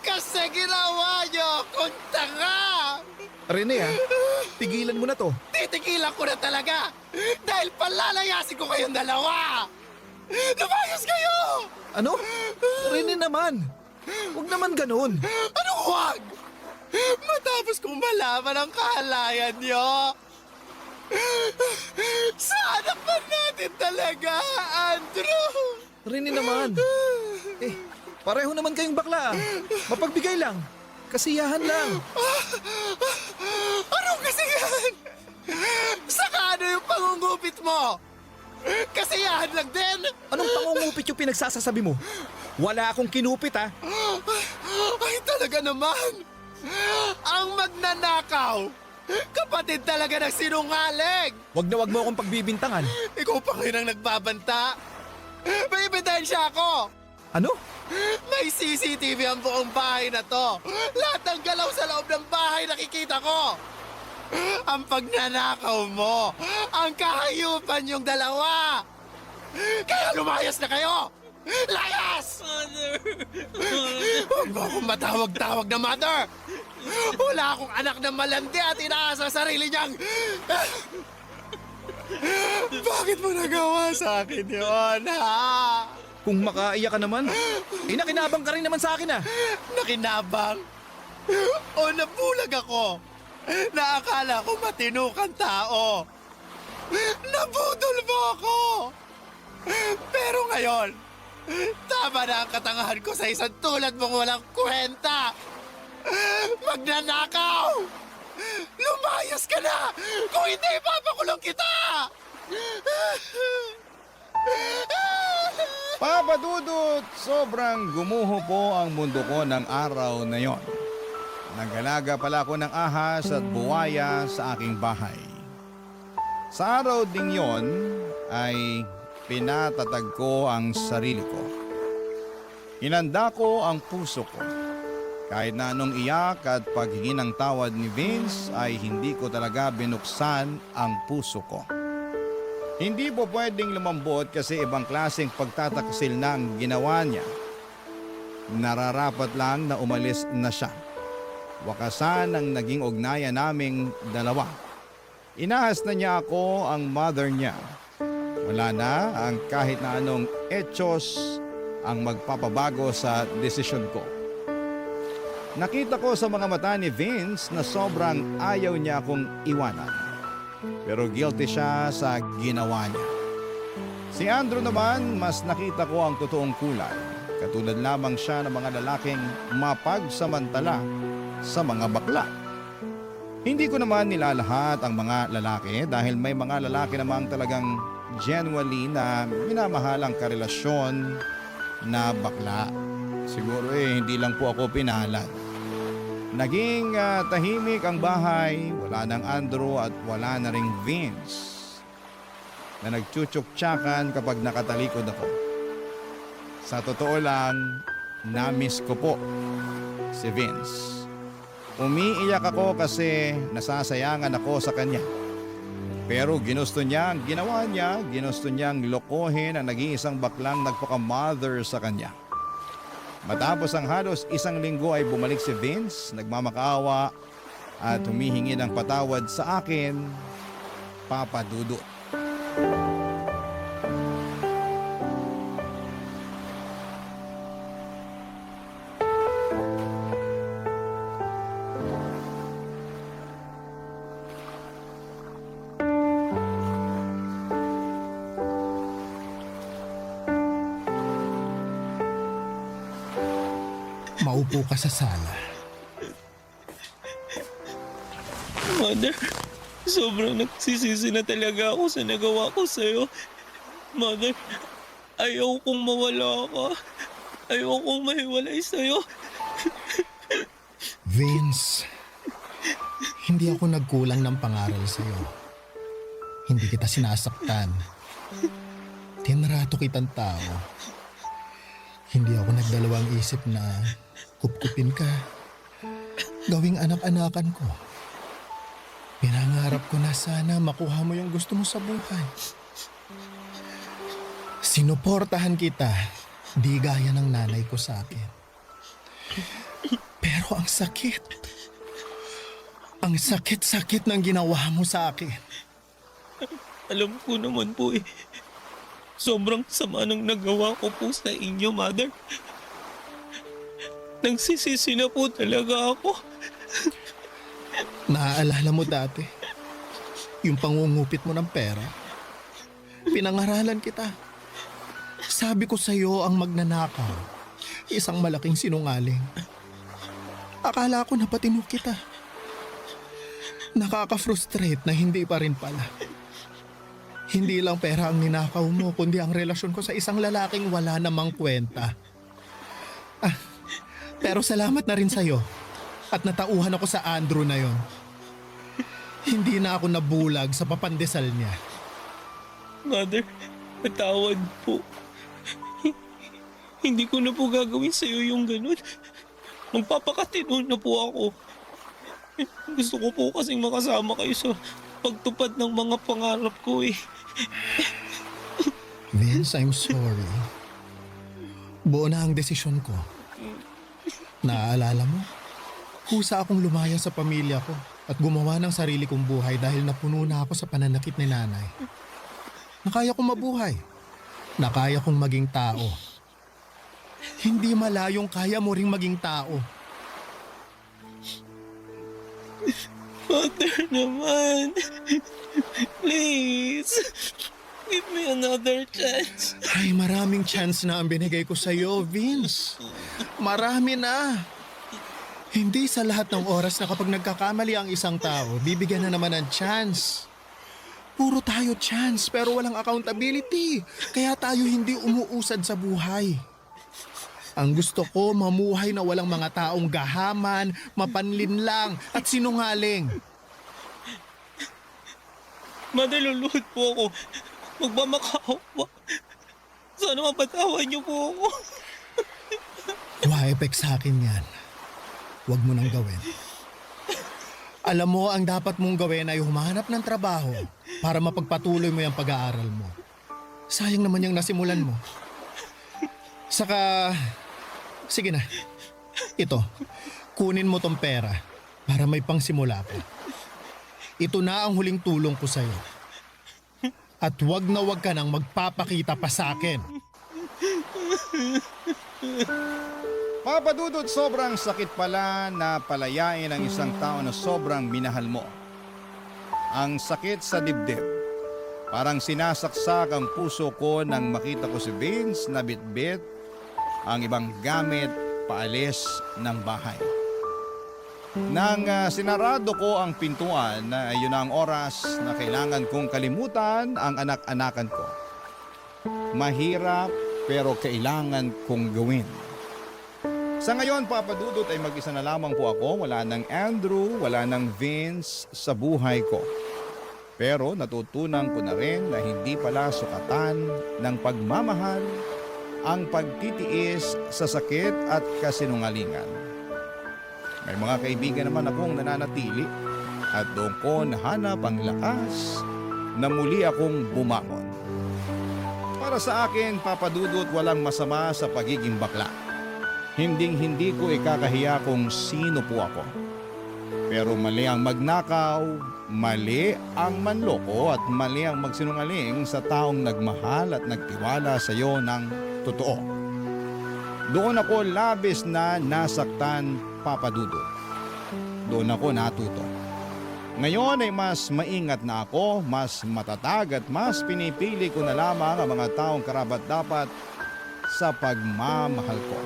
Speaker 2: Kasi ginawa niyo akong tanga!
Speaker 7: Rene, ha? Tigilan mo na to.
Speaker 2: Titigilan ko na talaga! Dahil palalayasin ko kayong dalawa! Lumayas kayo!
Speaker 7: Ano? Rene naman. Huwag naman ganun.
Speaker 2: Anong huwag? Matapos kong malaman ang kahalayan niyo! Sana pa natin talaga, Andrew!
Speaker 7: Rene naman. Eh, pareho naman kayong bakla, ah. Mapagbigay lang. Kasiyahan lang.
Speaker 2: Anong kasiyahan? Saka ano yung pangungupit mo? Kasiyahan lang din?
Speaker 7: Anong pangungupit yung pinagsasasabi mo? Wala akong kinupit, ha?
Speaker 2: Ay, talaga naman! Ang magnanakaw! Kapatid talaga ng sinungaling!
Speaker 7: Wag na wag mo akong pagbibintangan.
Speaker 2: Ikaw pa ngayon ang nagbabanta? May ebidensya ako!
Speaker 7: Ano?
Speaker 2: May CCTV ang buong bahay na to! Lahat ng galaw sa loob ng bahay nakikita ko! Ang pagnanakaw mo! Ang kahayupan yung dalawa! Kaya lumayas na kayo! Layas!
Speaker 6: Mother!
Speaker 2: Huwag mo akong matawag-tawag na mother! Wala akong anak na malandi at inaasa sa sarili niyang... Bakit mo nagawa sa akin yun, ha?
Speaker 7: Kung makaiyak ka naman, eh nakinabang ka rin naman sa akin, ah.
Speaker 2: Nakinabang? O nabulag ako? na akala ko matino kang tao. Nabudol mo ako. Pero ngayon, tama na ang katangahan ko sa isang tulad mong walang kwenta. Magnanakaw! Lumayas ka na! Kung hindi, papakulong kita!
Speaker 1: Papa Dudut, sobrang gumuho po ang mundo ko ng araw na yon. Nagalaga pala ako ng ahas at buwaya sa aking bahay. Sa araw ding yon ay pinatatag ko ang sarili ko. Hinanda ko ang puso ko. Kahit na anong iyak at paghingi ng tawad ni Vince ay hindi ko talaga binuksan ang puso ko. Hindi po pwedeng lumambot kasi ibang klaseng pagtataksil na ang ginawa niya. Nararapat lang na umalis na siya. Wakasan ang naging ugnayan naming dalawa. Inahas na niya ako ang mother niya. Wala na ang kahit na anong etsyos ang magpapabago sa desisyon ko. Nakita ko sa mga mata ni Vince na sobrang ayaw niya akong iwanan. Pero guilty siya sa ginawa niya. Si Andrew naman, mas nakita ko ang totoong kulay. Katulad lamang siya ng mga lalaking mapagsamantala sa mga bakla. Hindi ko naman nilalahat ang mga lalaki dahil may mga lalaki namang talagang genuinely na minamahal ang karelasyon na bakla. Siguro hindi lang po ako pinalad. Naging tahimik ang bahay, wala nang Andrew at wala na ring Vince na nagchuchuk-tsakan kapag nakatalikod ako. Sa totoo lang, na-miss ko po si Vince. Umiiyak ako kasi nasasayangan ako sa kanya. Pero ginusto niya ang ginawa niya, ginusto niyang lokohin ang nag-iisang baklang nagpaka-mother sa kanya. Matapos ang halos 1 linggo ay bumalik si Vince, nagmamakaawa at humihingi ng patawad sa akin, Papa Dudut.
Speaker 8: Maupo ka sa sala.
Speaker 6: Mother, sobrang nagsisisi na talaga ako sa nagawa ko sa'yo. Mother, ayaw kong mawala ka. Ayaw kong mahiwalay sa'yo.
Speaker 8: Vince, hindi ako nagkulang ng pangaral sa'yo. Hindi kita sinasaktan. Tinrato kitang tao. Hindi ako nagdalawang isip na kupkupin ka. Gawing anak-anakan ko. Pinangarap ko na sana makuha mo yung gusto mo sa buhay. Sinuportahan kita, di gaya ng nanay ko sa akin. Pero ang sakit. Ang sakit-sakit ng ginawa mo sa akin.
Speaker 6: Alam ko naman po eh. Sobrang sama ng nagawa ko po sa inyo, Mother. Nagsisisi na po talaga ako.
Speaker 8: Naaalala mo dati, yung pangungupit mo ng pera. Pinangaralan kita. Sabi ko sa'yo ang magnanakaw, isang malaking sinungaling. Akala ko napatino kita. Nakaka-frustrate na hindi pa rin pala. Hindi lang pera ang ninakaw mo, kundi ang relasyon ko sa isang lalaking wala namang kwenta. Pero salamat na rin sa'yo at natauhan ako sa Andrew na yon. Hindi na ako nabulag sa papandesal niya.
Speaker 6: Mother, patawad po. Hindi ko na po gagawin sa'yo yung ganun. Magpapakatino na po ako. Gusto ko po kasing makasama kayo sa pagtupad ng mga pangarap ko eh.
Speaker 8: Vince, I'm sorry. Buo na ang desisyon ko. Naaalala mo? Kusa akong lumaya sa pamilya ko at gumawa ng sarili kong buhay dahil napuno na ako sa pananakit ni nanay. Nakaya kong mabuhay. Nakaya kong maging tao. Hindi malayong kaya mo ring maging tao.
Speaker 6: Father naman. Please. Give me another chance.
Speaker 8: Ay, maraming chance na ang binigay ko sa'yo, Vince. Marami na. Hindi sa lahat ng oras na kapag nagkakamali ang isang tao, bibigyan na naman ng chance. Puro tayo chance pero walang accountability. Kaya tayo hindi umuusad sa buhay. Ang gusto ko, mamuhay na walang mga taong gahaman, mapanlinlang at sinungaling.
Speaker 6: Madaluluhod po ako. Magmamakaawa. Sana mapatawan niyo po ako.
Speaker 8: Wa-effect sa akin yan. Huwag mo nang gawin. Alam mo, ang dapat mong gawin ay humanap ng trabaho para mapagpatuloy mo yung pag-aaral mo. Sayang naman yung nasimulan mo. Saka, sige na. Ito, kunin mo tong pera para may pangsimula pa. Ito na ang huling tulong ko sa'yo. At wag na wag ka nang magpapakita pa sa akin.
Speaker 1: Papa Dudut, sobrang sakit pala na palayain ang isang tao na sobrang minahal mo. Ang sakit sa dibdib. Parang sinasaksak ang puso ko nang makita ko si Vince na bitbit ang ibang gamit paalis ng bahay. Nang sinarado ko ang pintuan, yun na ang oras na kailangan kong kalimutan ang anak-anakan ko. Mahirap pero kailangan kong gawin. Sa ngayon, Papa Dudut, ay mag-isa na lamang po ako. Wala nang Andrew, wala nang Vince sa buhay ko. Pero natutunan ko na rin na hindi pala sukatan ng pagmamahal ang pagtitiis sa sakit at kasinungalingan. May mga kaibigan naman akong nananatili at doon ko nahanap ang lakas na muli akong bumangon. Para sa akin, Papa Dudut, walang masama sa pagiging bakla. Hinding-hindi ko ikakahiya kung sino po ako. Pero mali ang magnakaw, mali ang manloko at mali ang magsinungaling sa taong nagmahal at nagtiwala sa iyo ng totoo. Doon ako labis na nasaktan, Papa Dudut. Doon ako natuto. Ngayon ay mas maingat na ako, mas matatag at mas pinipili ko na lamang ang mga taong karapat-dapat sa pagmamahal ko.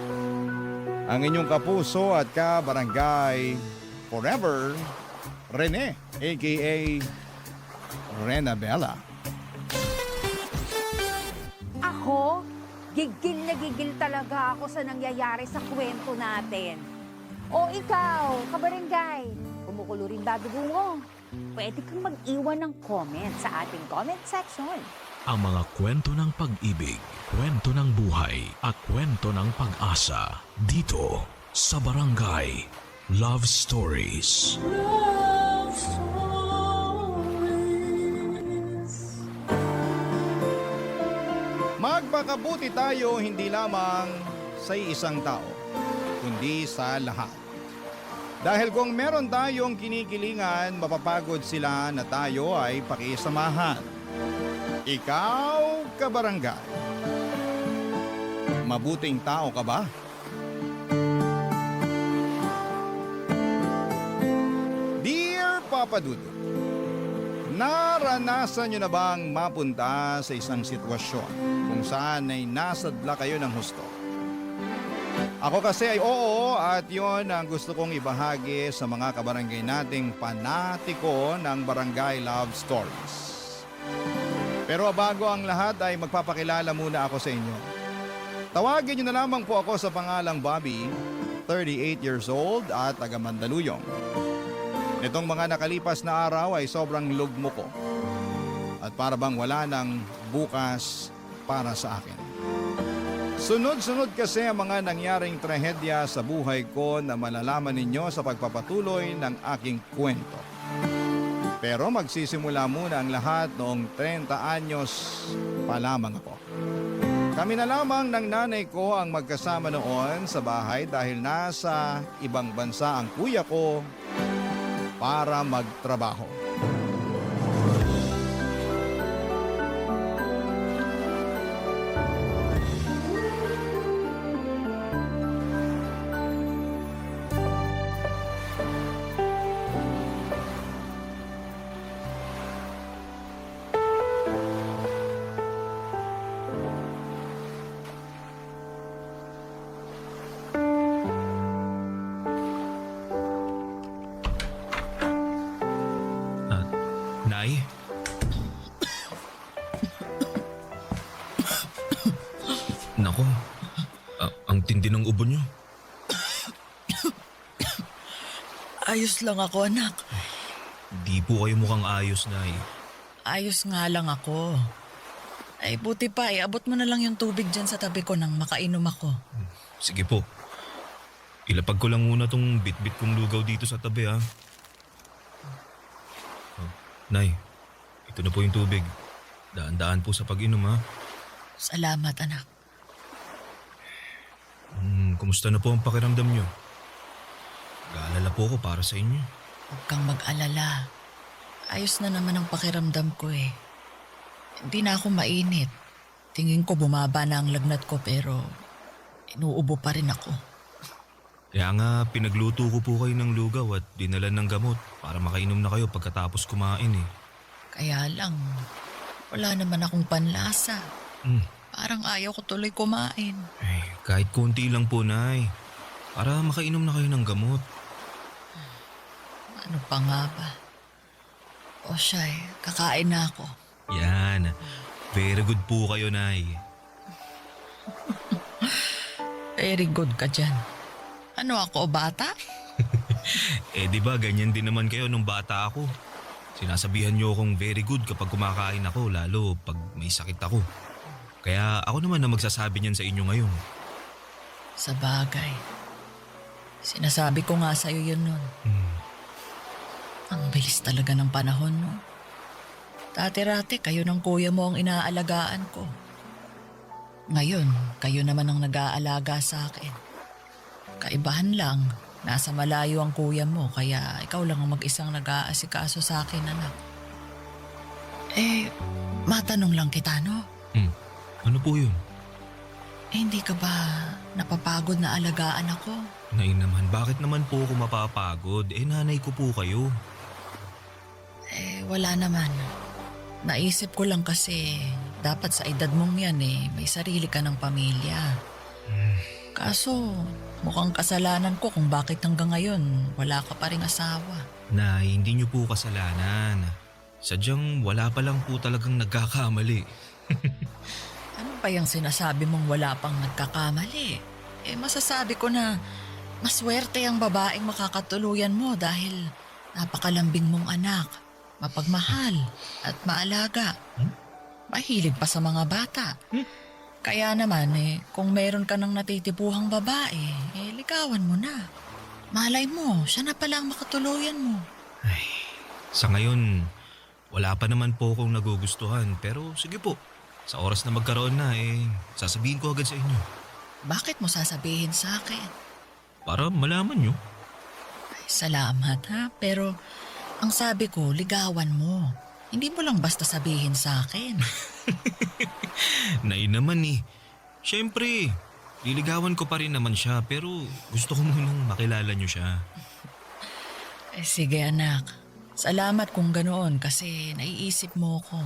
Speaker 1: Ang inyong kapuso at kabarangay forever, Rene, a.k.a. Rena Bella.
Speaker 9: Ako, gigil na gigil talaga ako sa nangyayari sa kwento natin. O ikaw, kabarangay, kumukulo rin ba dugo mo? Pwede kang mag-iwan ng comment sa ating comment section.
Speaker 5: Ang mga kwento ng pag-ibig, kwento ng buhay, at kwento ng pag-asa dito sa Barangay Love Stories.
Speaker 3: Love Stories.
Speaker 1: Magpakabuti tayo hindi lamang sa isang tao, kundi sa lahat. Dahil kung meron tayong kinikilingan, mapapagod sila na tayo ay pakisamahan. Ikaw, kabarangay, mabuting tao ka ba? Dear Papa Dudut, naranasan nyo na bang mapunta sa isang sitwasyon kung saan ay nasadla kayo ng husto? Ako kasi ay oo at yon ang gusto kong ibahagi sa mga kabarangay nating panatiko ng Barangay Love Stories. Pero bago ang lahat ay magpapakilala muna ako sa inyo. Tawagin niyo na lamang po ako sa pangalang Bobby, 38 years old at taga Mandaluyong. Nitong mga nakalipas na araw ay sobrang lugmo ko at para bang wala nang bukas para sa akin. Sunod-sunod kasi ang mga nangyaring trahedya sa buhay ko na malalaman ninyo sa pagpapatuloy ng aking kwento. Pero magsisimula muna ang lahat noong 30 anyos pa lamang ako. Kami na lamang ng nanay ko ang magkasama noon sa bahay dahil nasa ibang bansa ang kuya ko para magtrabaho.
Speaker 6: Nako, ang tindi ng ubo niyo.
Speaker 10: Ayos lang ako, anak.
Speaker 6: Di po kayo mukhang ayos, Nay.
Speaker 10: Ayos nga lang ako. Ay, buti pa, abot mo na lang yung tubig dyan sa tabi ko nang makainom ako.
Speaker 6: Sige po. Ilapag ko lang muna tong bit-bit kong lugaw dito sa tabi, ha? Oh, Nay, ito na po yung tubig. Daan-daan po sa pag-inom, ha?
Speaker 10: Salamat, anak.
Speaker 6: Kumusta na po ang pakiramdam niyo? Gaalala po ako para sa inyo.
Speaker 10: Huwag kang mag-alala. Ayos na naman ang pakiramdam ko eh. Hindi na ako mainit. Tingin ko bumaba na ang lagnat ko pero inuubo pa rin ako.
Speaker 6: Kaya nga pinagluto ko po kayo ng lugaw at dinala ng gamot para makainom na kayo pagkatapos kumain eh.
Speaker 10: Kaya lang, wala naman akong panlasa. Parang ayaw ko tuloy kumain.
Speaker 6: Ay, kahit konti lang po, Nay. Para makainom na kayo ng gamot.
Speaker 10: Ano pa nga ba? O siya kakain na ako.
Speaker 6: Yan. Very good po kayo, Nay.
Speaker 10: Very good ka dyan. Ano ako, bata?
Speaker 6: Di ba ganyan din naman kayo nung bata ako. Sinasabihan niyo akong very good kapag kumakain ako, lalo pag may sakit ako. Kaya ako naman na magsasabi niyan sa inyo ngayon.
Speaker 10: Sa bagay. Sinasabi ko nga sa'yo yun nun. Ang bilis talaga ng panahon, no? Dati-rati, kayo ng kuya mo ang inaalagaan ko. Ngayon, kayo naman ang nag-aalaga sa akin. Kaibahan lang, nasa malayo ang kuya mo, kaya ikaw lang ang mag-isang nag-aasikaso sa akin, anak. Matanong lang kita, no?
Speaker 6: Ano po yun?
Speaker 10: Hindi ka ba napapagod na alagaan ako?
Speaker 6: Nay naman, bakit naman po ako mapapagod? Nanay ko po kayo.
Speaker 10: Wala naman. Naisip ko lang kasi dapat sa edad mong yan may sarili ka ng pamilya. Kaso mukhang kasalanan ko kung bakit hanggang ngayon wala ka pa ring asawa.
Speaker 6: Nay, hindi niyo po kasalanan. Sadyang wala pa lang po talagang nagkakamali.
Speaker 10: Ano pa yung sinasabi mong wala pang nagkakamali? Masasabi ko na maswerte ang babaeng makakatuluyan mo dahil napakalambing mong anak. Mapagmahal at maalaga. Mahilig pa sa mga bata. Kaya naman kung meron ka ng natitipuhang babae, ligawan mo na. Malay mo, siya na pala ang makatuluyan mo.
Speaker 6: Ay, sa ngayon, wala pa naman po akong nagugustuhan. Pero sige po, sa oras na magkaroon na sasabihin ko agad sa inyo.
Speaker 10: Bakit mo sasabihin sa akin?
Speaker 6: Para malaman nyo.
Speaker 10: Ay, salamat ha, pero ang sabi ko, ligawan mo. Hindi mo lang basta sabihin sa akin.
Speaker 6: Nay naman Siyempre, liligawan ko pa rin naman siya pero gusto ko munang makilala nyo siya.
Speaker 10: Sige anak, salamat kung ganoon kasi naiisip mo ko.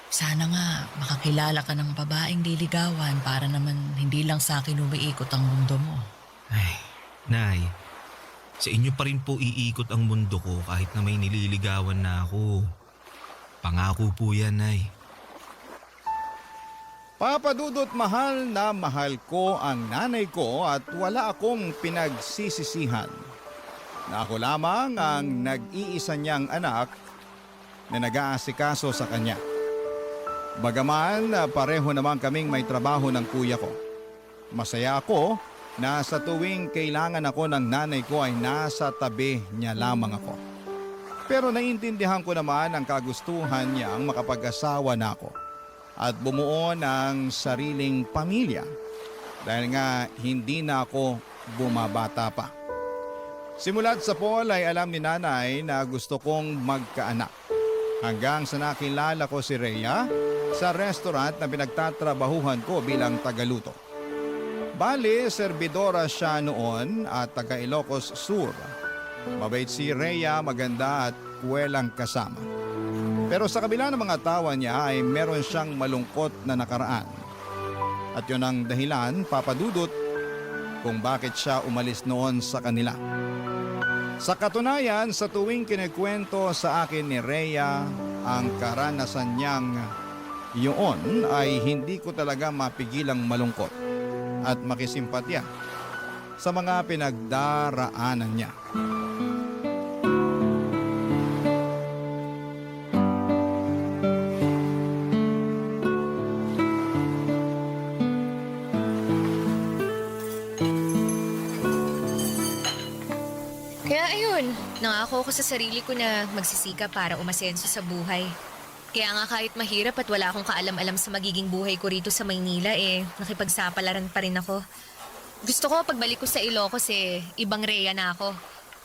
Speaker 10: Sana nga makakilala ka ng babaeng liligawan para naman hindi lang sa akin umiikot ang mundo mo.
Speaker 6: Ay, Nay, sa inyo pa rin po iikot ang mundo ko kahit na may nililigawan na ako. Pangako po yan, Nay.
Speaker 1: Papa Dudut, mahal na mahal ko ang nanay ko at wala akong pinagsisisihan. Na ako lamang ang nag-iisa niyang anak na nag-aasikaso sa kanya. Bagaman pareho naman kaming may trabaho ng kuya ko. Masaya ako na sa tuwing kailangan ako ng nanay ko ay nasa tabi niya lamang ako. Pero naiintindihan ko naman ang kagustuhan niyang makapag-asawa na ako at bumuo ng sariling pamilya dahil nga hindi na ako bumabata pa. Simula't sa Paul ay alam ni nanay na gusto kong magkaanak hanggang sa nakilala ko si Rhea sa restaurant na pinagtatrabahuhan ko bilang tagaluto. Bali, serbidora siya noon at taga Ilocos Sur. Mabait si Rhea, maganda at kuwelang kasama. Pero sa kabila ng mga tawa niya ay meron siyang malungkot na nakaraan. At yun ang dahilan, Papa Dudut, kung bakit siya umalis noon sa kanila. Sa katunayan, sa tuwing kinikwento sa akin ni Rhea ang karanasan niyang Yun ay hindi ko talaga mapigilang malungkot at makisimpatya sa mga pinagdaraanan niya.
Speaker 11: Kaya ayun, nangako ko sa sarili ko na magsisika para umasenso sa buhay. Kaya nga kahit mahirap at wala akong kaalam-alam sa magiging buhay ko rito sa Maynila nakipagsapalaran pa rin ako. Gusto ko pagbalik ko sa Ilocos ibang Rhea na ako.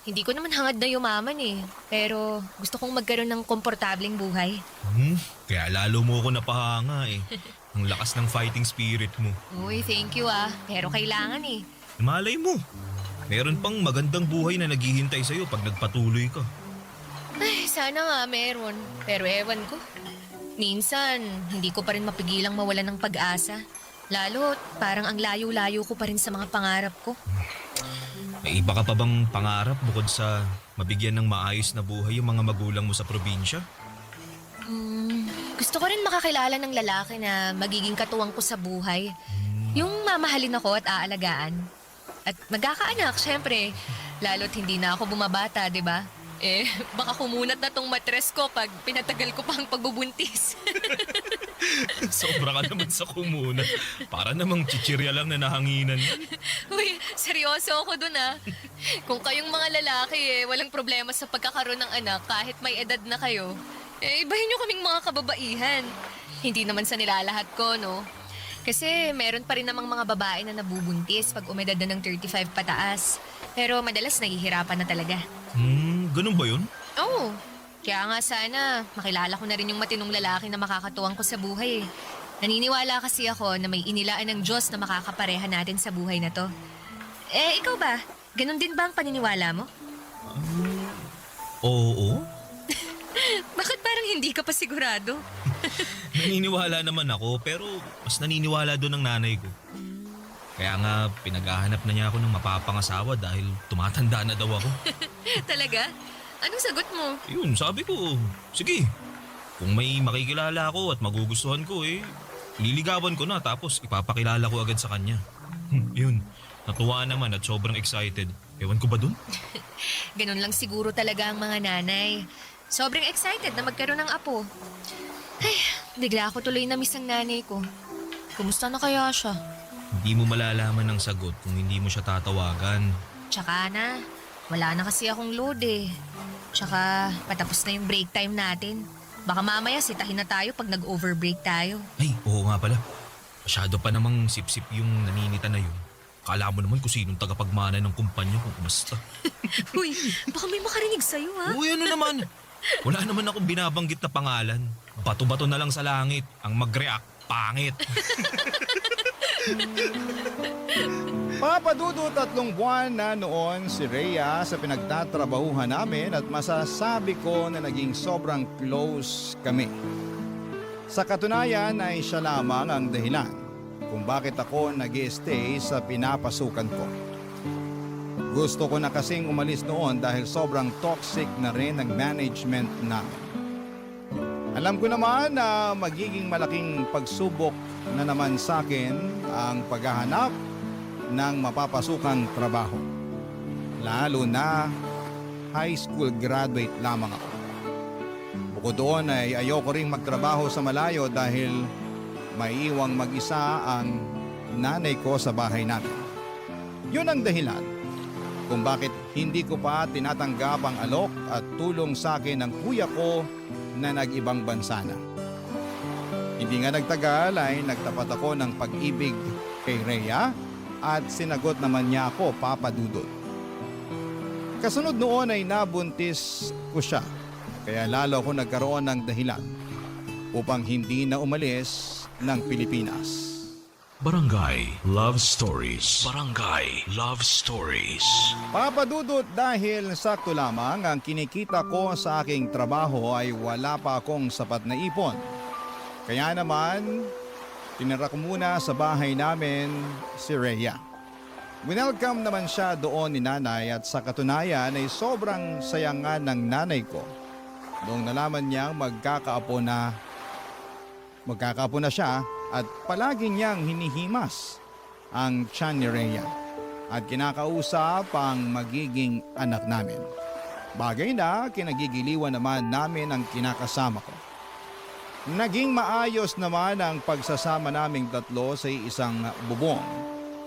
Speaker 11: Hindi ko naman hangad na yumaman pero gusto kong magkaroon ng komportableng buhay.
Speaker 12: Kaya lalo mo ako napahanga Ang lakas ng fighting spirit mo.
Speaker 11: Uy, thank you pero kailangan
Speaker 12: Malay mo. Meron pang magandang buhay na naghihintay sa'yo pag nagpatuloy ka.
Speaker 11: Ay, sana nga meron. Pero ewan ko. Minsan, hindi ko pa rin mapigilang mawalan ng pag-asa. Lalo, parang ang layo-layo ko pa rin sa mga pangarap ko.
Speaker 12: May iba ka pa bang pangarap bukod sa mabigyan ng maayos na buhay yung mga magulang mo sa probinsya?
Speaker 11: Gusto ko rin makakilala ng lalaki na magiging katuwang ko sa buhay. Yung mamahalin ako at aalagaan. At magkakaanak, syempre. Lalo't hindi na ako bumabata, di ba? Baka kumunat na tong matres ko pag pinatagal ko pa ang pagbubuntis.
Speaker 12: Sobra ka naman sa kumuna. Para namang chichirya lang na nahanginan.
Speaker 11: Uy, seryoso ako dun Kung kayong mga lalaki walang problema sa pagkakaroon ng anak kahit may edad na kayo, ibahin nyo kaming mga kababaihan. Hindi naman sa nilalahat ko, no? Kasi meron pa rin namang mga babae na nabubuntis pag umedad na ng 35 pataas. Pero madalas nahihirapan na talaga.
Speaker 12: Ganun ba yun?
Speaker 11: Oo. Kaya nga sana makilala ko na rin yung matinong lalaki na makakatuwang ko sa buhay. Naniniwala kasi ako na may inilaan ng Diyos na makakapareha natin sa buhay na to. Ikaw ba? Ganun din ba ang paniniwala mo?
Speaker 12: Oo.
Speaker 11: Bakit parang hindi ka pa sigurado?
Speaker 12: Naniniwala naman ako pero mas naniniwala doon ang nanay ko. Kaya nga pinaghahanap na niya ako ng mapapangasawa dahil tumatanda na daw ako.
Speaker 11: Talaga? Anong sagot mo?
Speaker 12: Yun, sabi ko, sige. Kung may makikilala ako at magugustuhan ko liligawan ko na tapos ipapakilala ko agad sa kanya. Yun, natuwa naman at sobrang excited. Ewan ko ba dun?
Speaker 11: Ganun lang siguro talaga ang mga nanay. Sobrang excited na magkaroon ng apo. Ay, bigla ako tuloy na miss ang nanay ko. Kumusta na kaya siya?
Speaker 12: Hindi mo malalaman ang sagot kung hindi mo siya tatawagan.
Speaker 11: Tsaka na, wala na kasi akong load Tsaka patapos na yung break time natin. Baka mamaya sitahin na tayo pag nag-overbreak tayo.
Speaker 12: Ay, oo nga pala. Masyado pa namang sip-sip yung naninita na yun. Kala mo naman kung sinong tagapagmana ng kumpanya kung kumasta.
Speaker 11: Uy, baka may makarinig sa'yo
Speaker 12: Uy, ano naman? Wala naman akong binabanggit na pangalan. Bato-bato na lang sa langit. Ang mag-react, pangit.
Speaker 1: Papadudo 3 buwan na noon si Rhea sa pinagtatrabahuhan namin at masasabi ko na naging sobrang close kami. Sa katunayan ay siya lamang ang dahilan kung bakit ako nag-stay sa pinapasukan ko. Gusto ko na kasing umalis noon dahil sobrang toxic na rin ang management namin. Alam ko naman na magiging malaking pagsubok na naman sa akin ang paghahanap ng mapapasukang trabaho. Lalo na high school graduate lamang ako. Bukod doon ay ayoko ring magtrabaho sa malayo dahil maiiwang mag-isa ang nanay ko sa bahay namin. Yun ang dahilan kung bakit hindi ko pa tinatanggap ang alok at tulong sa akin ng kuya ko na nag-ibang bansa na. Hindi nga nagtagal ay nagtapat ako ng pag-ibig kay Rhea at sinagot naman niya ako, Papa Dudut. Kasunod noon ay nabuntis ko siya, kaya lalo ako nagkaroon ng dahilan upang hindi na umalis ng Pilipinas.
Speaker 5: Barangay Love Stories. Barangay Love Stories.
Speaker 1: Papa Dudut, dahil sakto lamang ang kinikita ko sa aking trabaho ay wala pa akong sapat na ipon. Kaya naman, tinira ko muna sa bahay namin si Rhea. Welcome naman siya doon ni nanay at sa katunayan ay sobrang sayangan ng nanay ko noong nalaman niyang magkakaapo na Magkakapo na siya at palagi niyang hinihimas ang tiyan ni Rhea at kinakausap ang magiging anak namin. Bagay na kinagigiliwan naman namin ang kinakasama ko. Naging maayos naman ang pagsasama naming tatlo sa isang bubong.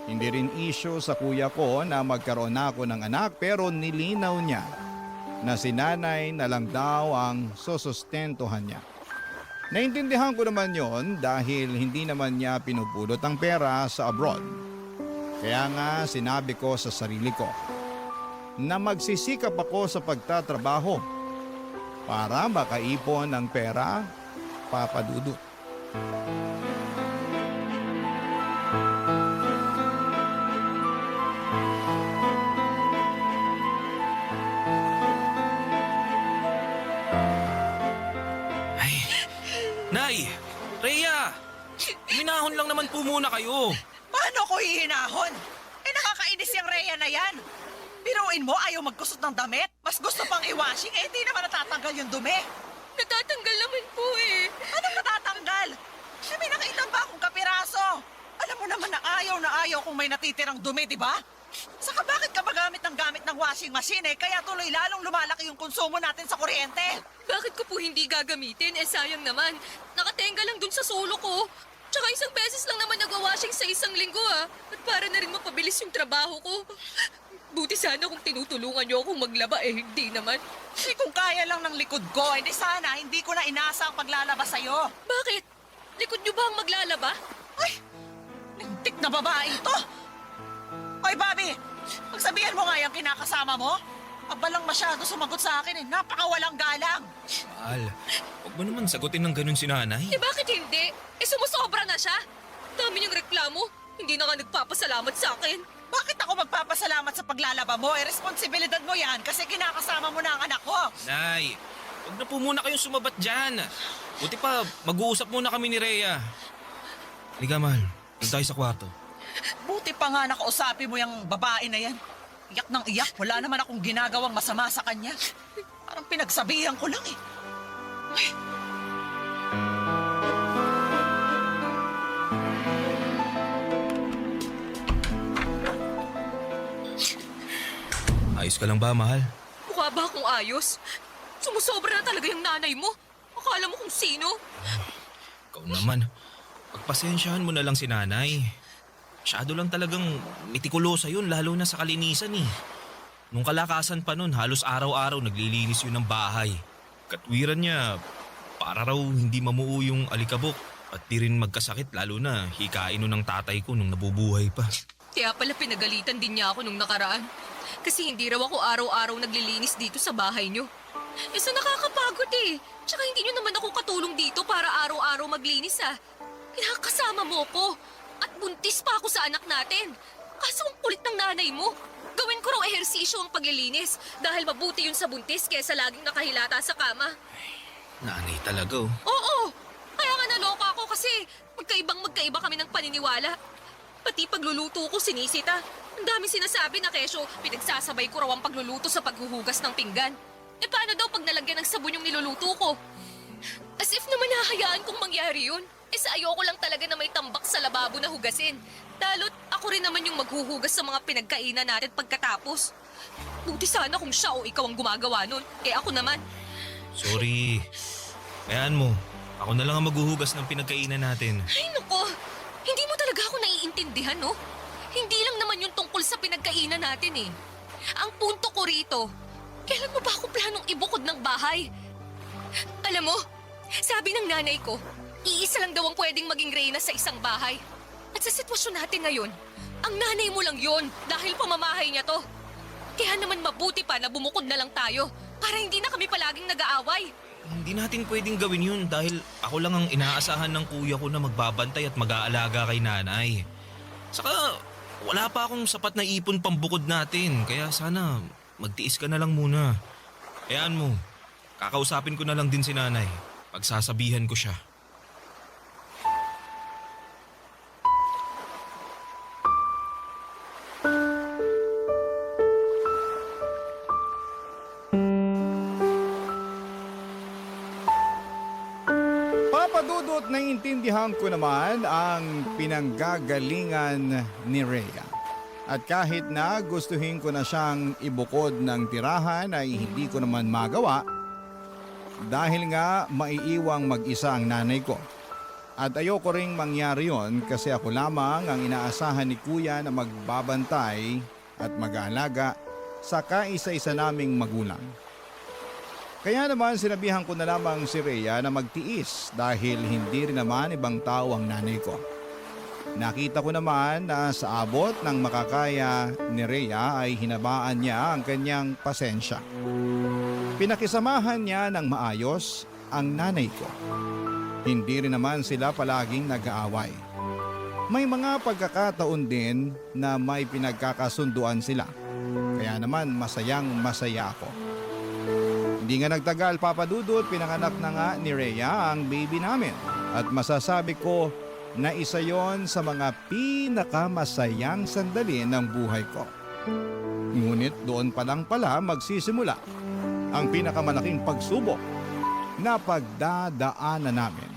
Speaker 1: Hindi rin issue sa kuya ko na magkaroon ako ng anak pero nilinaw niya na si nanay na lang daw ang susustentuhan niya. Naintindihan ko naman yon dahil hindi naman niya pinupulot ang pera sa abroad. Kaya nga sinabi ko sa sarili ko na magsisikap ako sa pagtatrabaho para makaipon ng pera, Papa Dudut.
Speaker 12: Ay, Nay! Rhea! Minahon lang naman po muna kayo.
Speaker 10: Paano ko hihinahon? Nakakainis yung Rhea na yan. Biruin mo, ayaw magkusot ng damit? Mas gusto pang i-washing, hindi naman natatanggal yung dumi.
Speaker 11: Natatanggal naman po eh.
Speaker 10: Anong natatanggal? May nakita ba akong kapiraso? Alam mo naman na ayaw kung may natitirang dumi, di ba? Saka bakit ka ba gamit ng washing machine kaya tuloy lalong lumalaki yung konsumo natin sa kuryente?
Speaker 11: Bakit ko po hindi gagamitin? Sayang naman. Nakatenga lang dun sa solo ko. Tsaka isang beses lang naman nag-washing sa isang linggo At para na rin mapabilis yung trabaho ko. Buti sana kung tinutulungan niyo akong maglaba hindi naman.
Speaker 10: Kung kaya lang ng likod ko, di sana hindi ko na inasa ang paglalaba sa'yo.
Speaker 11: Bakit? Likod niyo ba ang maglalaba?
Speaker 10: Ay, lintik na babae ito. Hoy, Bobby, pagsabihan mo nga yung kinakasama mo. Abalang masyado sumagot sa akin napakawalang galang.
Speaker 12: Mahal, huwag mo naman sagutin ng ganun si nanay.
Speaker 11: Bakit hindi? Sumusobra na siya. Dami niyang reklamo. Hindi na nga nagpapasalamat sa akin.
Speaker 10: Bakit ako magpapasalamat sa paglalaba mo? Responsibilidad mo yan kasi kinakasama mo na ang anak ko.
Speaker 12: Nay, huwag na po muna kayong sumabat dyan. Buti pa, mag-uusap muna kami ni Rhea. Halika, mahal. Doon tayo sa kwarto.
Speaker 10: Buti pa nga nakausapin mo yung babae na yan. Iyak ng iyak. Wala naman akong ginagawang masama sa kanya. Parang pinagsabihan ko lang Ay.
Speaker 12: Ayos ka lang ba, mahal?
Speaker 11: Mukha ba akong ayos? Sumusobra na talaga yung nanay mo. Akala mo kung sino?
Speaker 12: Ikaw naman. Pagpasensyahan mo na lang si nanay. Masyado lang talagang mitikulosa yun, lalo na sa kalinisan Nung kalakasan pa nun, halos araw-araw naglilinis yun ng bahay. Katwiran niya, para raw hindi mamuo yung alikabok at di rin magkasakit, lalo na hikain nun ng tatay ko nung nabubuhay pa.
Speaker 11: Kaya pala pinagalitan din niya ako nung nakaraan. Kasi hindi raw ako araw-araw naglilinis dito sa bahay niyo. So nakakapagod Tsaka hindi niyo naman ako katulong dito para araw-araw maglinis Kinakasama mo ko. At buntis pa ako sa anak natin. Kaso ang kulit ng nanay mo. Gawin ko raw ehersisyo ang paglilinis dahil mabuti yun sa buntis kesa laging nakahilata sa kama.
Speaker 12: Nanay talaga
Speaker 11: Oo! Kaya nga naloka ako kasi magkaiba kami ng paniniwala. Pati pagluluto ko sinisita. Ang daming sinasabi na kesyo pinagsasabay ko raw ang pagluluto sa paghuhugas ng pinggan. Paano daw pag nalagyan ng sabon yung niluluto ko? As if naman hahayaan kong mangyari yun. Sa ayoko lang talaga na may tambak sa lababo na hugasin. Lalo't ako rin naman yung maghuhugas sa mga pinagkainan natin pagkatapos. Buti sana kung siya o ikaw ang gumagawa nun. Ako naman.
Speaker 12: Sorry. Hayaan mo. Ako na lang ang maghuhugas ng pinagkainan natin.
Speaker 11: Ay nako, hindi mo talaga ako naiintindihan no? Hindi lang naman yung tungkol sa pinagkainan natin Ang punto ko rito, kailan mo ba ako planong ibukod ng bahay? Alam mo, sabi ng nanay ko, iisa lang daw ang pwedeng maging reyna sa isang bahay. At sa sitwasyon natin ngayon, ang nanay mo lang yon dahil pamamahay niya to. Kaya naman mabuti pa na bumukod na lang tayo para hindi na kami palaging nag-aaway.
Speaker 12: Hindi natin pwedeng gawin yun dahil ako lang ang inaasahan ng kuya ko na magbabantay at mag-aalaga kay nanay. Saka wala pa akong sapat na ipon pambukod natin kaya sana magtiis ka na lang muna. Hayaan mo, kakausapin ko na lang din si nanay. Pagsasabihan ko siya.
Speaker 1: Papa Dudut, Naiintindihan ko naman ang pinanggagalingan ni Rhea. At kahit na gustuhin ko na siyang ibukod ng tirahan ay hindi ko naman magawa dahil nga maiiwang mag-isa ang nanay ko. At ayoko ring mangyari yon kasi ako lamang ang inaasahan ni Kuya na magbabantay at mag-aalaga sa kaisa-isa naming magulang. Kaya naman sinabihan ko na lamang si Rhea na magtiis dahil hindi rin naman ibang tao ang nanay ko. Nakita ko naman na sa abot ng makakaya ni Rhea ay hinabaan niya ang kanyang pasensya. Pinakisamahan niya ng maayos ang nanay ko. Hindi rin naman sila palaging nag-aaway. May mga pagkakataon din na may pinagkakasunduan sila. Kaya naman masayang masaya ako. Hindi nga nagtagal, Papa Dudut, pinanganak na nga ni Rhea ang baby namin. At masasabi ko na isa yon sa mga pinakamasayang sandali ng buhay ko. Ngunit doon pa lang pala magsisimula ang pinakamalaking pagsubok na pagdadaanan namin.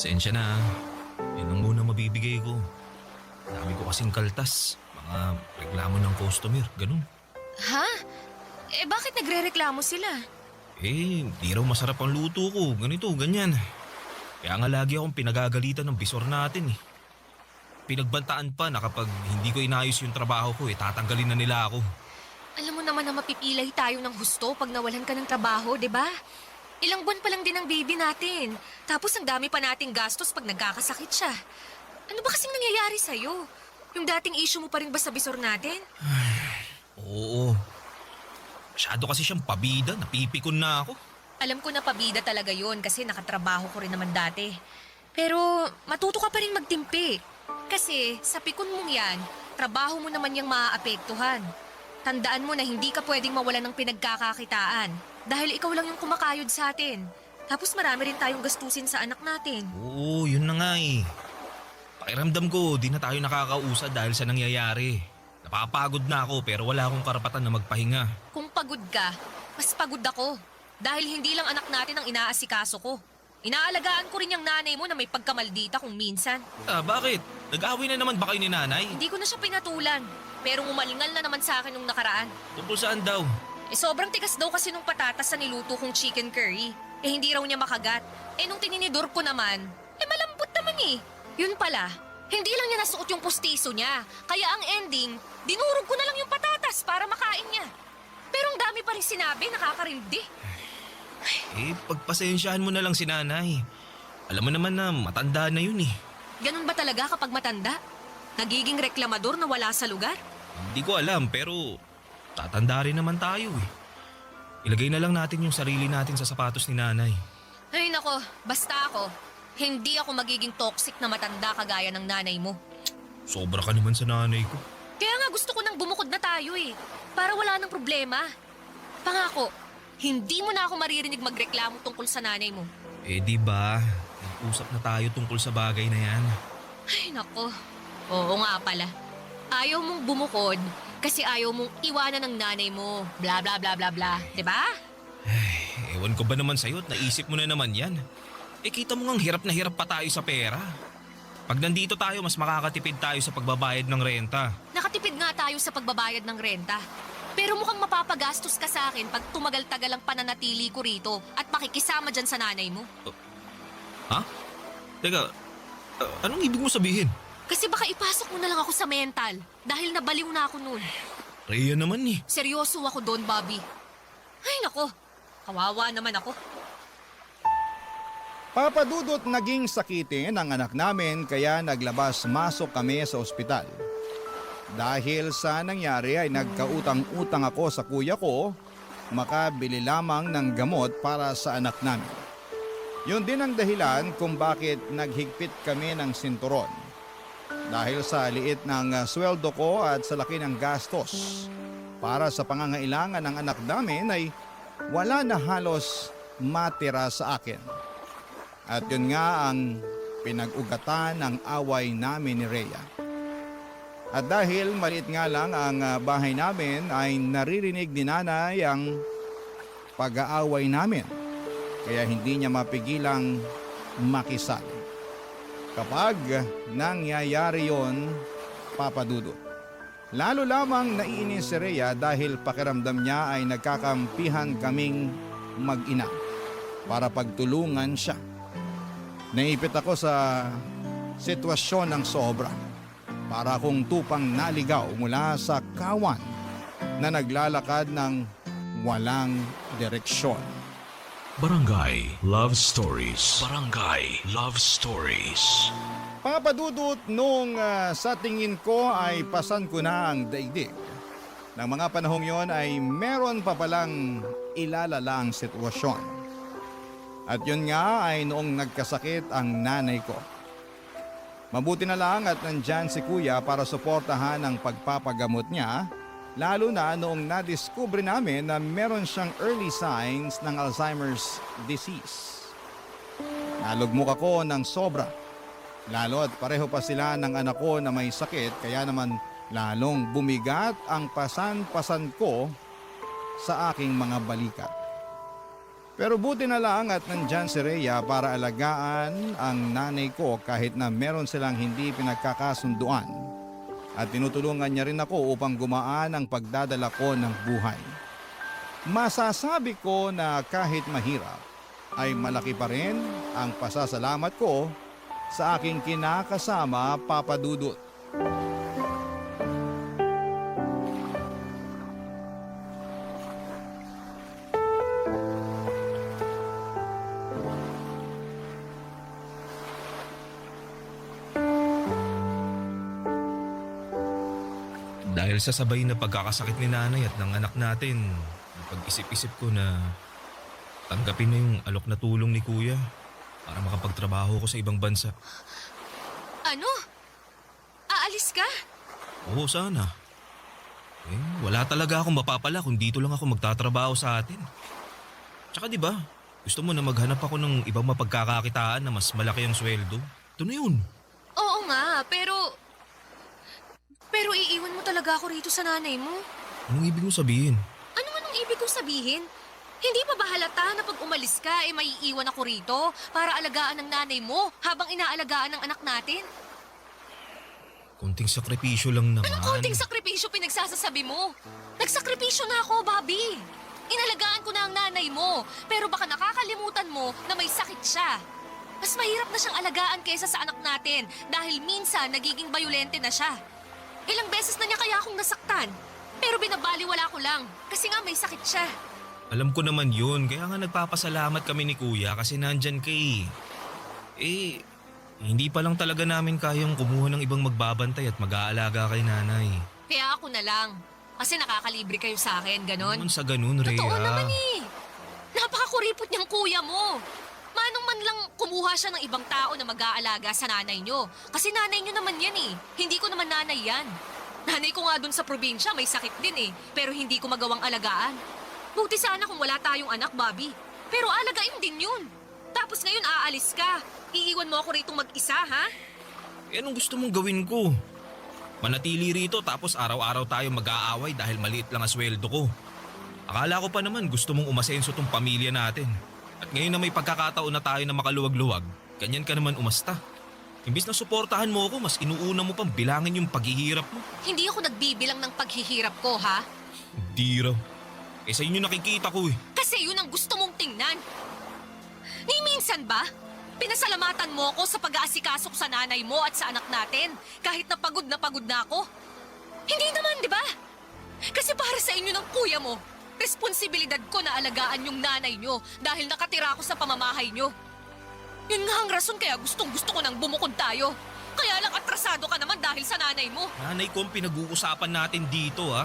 Speaker 12: Sensya na. Yan ang muna mabibigay ko. Dami ko kasing kaltas. Mga reklamo ng customer, ganun.
Speaker 11: Ha? Eh bakit nagre-reklamo sila?
Speaker 12: Di raw masarap ang luto ko. Ganito, ganyan. Kaya nga lagi akong pinagagalitan ng bisor natin eh. Pinagbantaan pa na kapag hindi ko inayos yung trabaho ko tatanggalin na nila ako.
Speaker 11: Alam mo naman na mapipilay tayo ng husto pag nawalan ka ng trabaho, di ba? Ilang buwan pa lang din ang baby natin. Tapos ang dami pa nating gastos pag nagkakasakit siya. Ano ba kasing nangyayari sa'yo? Yung dating issue mo pa rin ba sa bisor natin?
Speaker 12: Oo. Masyado kasi siyang pabida. Napipikon na ako.
Speaker 11: Alam ko na pabida talaga yon kasi nakatrabaho ko rin naman dati. Pero matuto ka pa rin magtimpi. Kasi sa pikon mong yan, trabaho mo naman yung maaapektuhan. Tandaan mo na hindi ka pwedeng mawalan ng pinagkakakitaan dahil ikaw lang yung kumakayod sa atin. Tapos marami rin tayong gastusin sa anak natin.
Speaker 12: Oo, yun na nga eh. Pakiramdam ko, di na tayo nakakausad dahil sa nangyayari. Napapagod na ako pero wala akong karapatan na magpahinga.
Speaker 11: Kung pagod ka, mas pagod ako. Dahil hindi lang anak natin ang inaasikaso ko. Inaalagaan ko rin yung nanay mo na may pagkamaldita kung minsan.
Speaker 12: Bakit? Nag-away na naman ba kayo ni nanay?
Speaker 11: Hindi ko na siya pinatulan. Pero umalingal na naman sa akin nung nakaraan.
Speaker 12: Tungkol saan daw?
Speaker 11: Sobrang tigas daw kasi nung patatas sa niluto kong chicken curry. Hindi raw niya makagat. Nung tininidor ko naman, malambot naman eh. Yun pala, hindi lang niya nasuot yung pustiso niya. Kaya ang ending, dinurog ko na lang yung patatas para makain niya. Pero ang dami pa rin sinabi, nakakarimdi.
Speaker 12: Pagpasensyahan mo na lang si nanay. Alam mo naman na matanda na yun eh.
Speaker 11: Ganun ba talaga kapag matanda? Nagiging reklamador na wala sa lugar?
Speaker 12: Hindi ko alam pero tatanda rin naman tayo eh. Ilagay na lang natin yung sarili natin sa sapatos ni nanay.
Speaker 11: Ay nako, basta ako. Hindi ako magiging toxic na matanda kagaya ng nanay mo.
Speaker 12: Sobra ka naman sa nanay ko.
Speaker 11: Kaya nga gusto ko nang bumukod na tayo eh. Para wala nang problema. Pangako, hindi mo na ako maririnig magreklamo tungkol sa nanay mo.
Speaker 12: Di ba? Nag-usap na tayo tungkol sa bagay na yan.
Speaker 11: Ay nako, oo nga pala. Ayaw mong bumukod kasi ayaw mong iwanan ng nanay mo. Bla bla bla bla bla. Diba?
Speaker 12: Ewan ko ba naman sa'yo at naisip mo na naman yan. Kita mo ngang hirap na hirap pa tayo sa pera. Pag nandito tayo, mas makakatipid tayo sa pagbabayad ng renta.
Speaker 11: Nakatipid nga tayo sa pagbabayad ng renta. Pero mukhang mapapagastos ka sa akin pag tumagal-tagal ang pananatili ko rito at makikisama dyan sa nanay mo.
Speaker 12: Ha? Teka, anong ibig mo sabihin?
Speaker 11: Kasi baka ipasok mo na lang ako sa mental dahil nabaliw na ako noon.
Speaker 12: Rhea naman eh.
Speaker 11: Seryoso ako doon, Bobby. Ay nako, kawawa naman ako.
Speaker 1: Papadudot naging sakitin ang anak namin kaya naglabas-masok kami sa ospital. Dahil sa nangyari ay nagkautang-utang ako sa kuya ko, makabili lamang ng gamot para sa anak namin. Yun din ang dahilan kung bakit naghigpit kami ng sinturon. Dahil sa liit ng sweldo ko at sa laki ng gastos, para sa pangangailangan ng anak namin ay wala na halos matira sa akin. At yun nga ang pinag-ugatan ng away namin ni Rhea. At dahil maliit nga lang ang bahay namin ay naririnig ni nanay ang pag-aaway namin. Kaya hindi niya mapigilang makisali. Kapag nangyayari yon, Papa Dudut. Lalo lamang naiinis si Rhea dahil pakiramdam niya ay nagkakampihan kaming mag-ina para pagtulungan siya. Naipit ako sa sitwasyon ng sobra. Para akong tupang naligaw mula sa kawan na naglalakad ng walang direksyon.
Speaker 5: Barangay Love Stories. Barangay Love Stories.
Speaker 1: Papadudot nung sa tingin ko ay pasan ko na ang daigdig. Nang mga panahong yon ay meron pa palang ilalala ang sitwasyon. At yun nga ay noong nagkasakit ang nanay ko. Mabuti na lang at nandyan si kuya para suportahan ang pagpapagamot niya, lalo na noong nadiskubre namin na meron siyang early signs ng Alzheimer's disease. Nalugmok ako ng sobra, lalo at pareho pa sila ng anak ko na may sakit, kaya naman lalong bumigat ang pasan-pasan ko sa aking mga balikat. Pero buti na lang at nandyan si Rhea para alagaan ang nanay ko kahit na meron silang hindi pinagkakasunduan. At tinutulungan niya rin ako upang gumaan ang pagdadala ko ng buhay. Masasabi ko na kahit mahirap, ay malaki pa rin ang pasasalamat ko sa aking kinakasama, Papa Dudut.
Speaker 12: Dahil sa sabay na pagkakasakit ni nanay at ng anak natin, pag-isip-isip ko na tanggapin na yung alok na tulong ni kuya para makapagtrabaho ko sa ibang bansa.
Speaker 11: Ano? Aalis ka?
Speaker 12: Oo, sana. Wala talaga akong mapapala kung dito lang ako magtatrabaho sa atin. Tsaka di ba, gusto mo na maghanap ako ng ibang mapagkakakitaan na mas malaki ang sweldo? Ito na yun.
Speaker 11: Oo nga, pero iiwan mo talaga ako rito sa nanay mo?
Speaker 12: Anong ibig mo sabihin?
Speaker 11: Ano man ang ibig kong sabihin? Hindi pa ba halata na pag umalis ka ay maiiwan ako rito para alagaan ng nanay mo habang inaalagaan ng anak natin?
Speaker 12: Konting sakripisyo lang naman.
Speaker 11: Anong konting sakripisyo pinagsasasabi mo? Nagsakripisyo na ako, Bobby. Inalagaan ko na ang nanay mo, pero baka nakakalimutan mo na may sakit siya. Mas mahirap na siyang alagaan kaysa sa anak natin dahil minsan nagiging bayolente na siya. Ilang beses na niya kaya akong nasaktan, pero binabaliwala ko lang kasi nga may sakit siya.
Speaker 12: Alam ko naman yun, kaya nga nagpapasalamat kami ni kuya kasi nandyan kay. Hindi pa lang talaga namin kayang kumuha ng ibang magbabantay at mag-aalaga kay nanay.
Speaker 11: Kaya ako na lang, kasi nakakalibre kayo sa akin, ganon.
Speaker 12: Naman sa ganun, Rhea.
Speaker 11: Totoo naman eh. Napakakuripot niyang kuya mo. Manong man lang kumuha siya ng ibang tao na mag-aalaga sa nanay niyo. Kasi nanay niyo naman yan eh. Hindi ko naman nanay yan. Nanay ko nga dun sa probinsya may sakit din eh. Pero hindi ko magawang alagaan. Buti sana kung wala tayong anak, Bobby. Pero alagain din yun. Tapos ngayon aalis ka. Iiwan mo ako rito mag-isa, ha?
Speaker 12: Anong gusto mong gawin ko? Manatili rito tapos araw-araw tayo mag-aaway dahil maliit lang ang sweldo ko. Akala ko pa naman gusto mong umasenso tong pamilya natin. At ngayon na may pagkakataon na tayo na makaluwag-luwag, ganyan ka naman umasta. Imbis na suportahan mo ako, mas inuuna mo pang bilangin yung paghihirap mo.
Speaker 11: Hindi ako nagbibilang ng paghihirap ko, ha?
Speaker 12: Hindi raw. Sa inyo nakikita ko eh.
Speaker 11: Kasi yun ang gusto mong tingnan. Ni minsan ba, pinasalamatan mo ako sa pag-aasikasok sa nanay mo at sa anak natin kahit na pagod na ako? Hindi naman, di ba? Kasi para sa inyo ng kuya mo, responsibilidad ko na alagaan yung nanay nyo dahil nakatira ako sa pamamahay nyo. Yun nga ang rason kaya gustong-gusto ko nang bumukod tayo. Kaya lang atrasado ka naman dahil sa nanay mo.
Speaker 12: Nanay ko ang pinag-uusapan natin dito ha.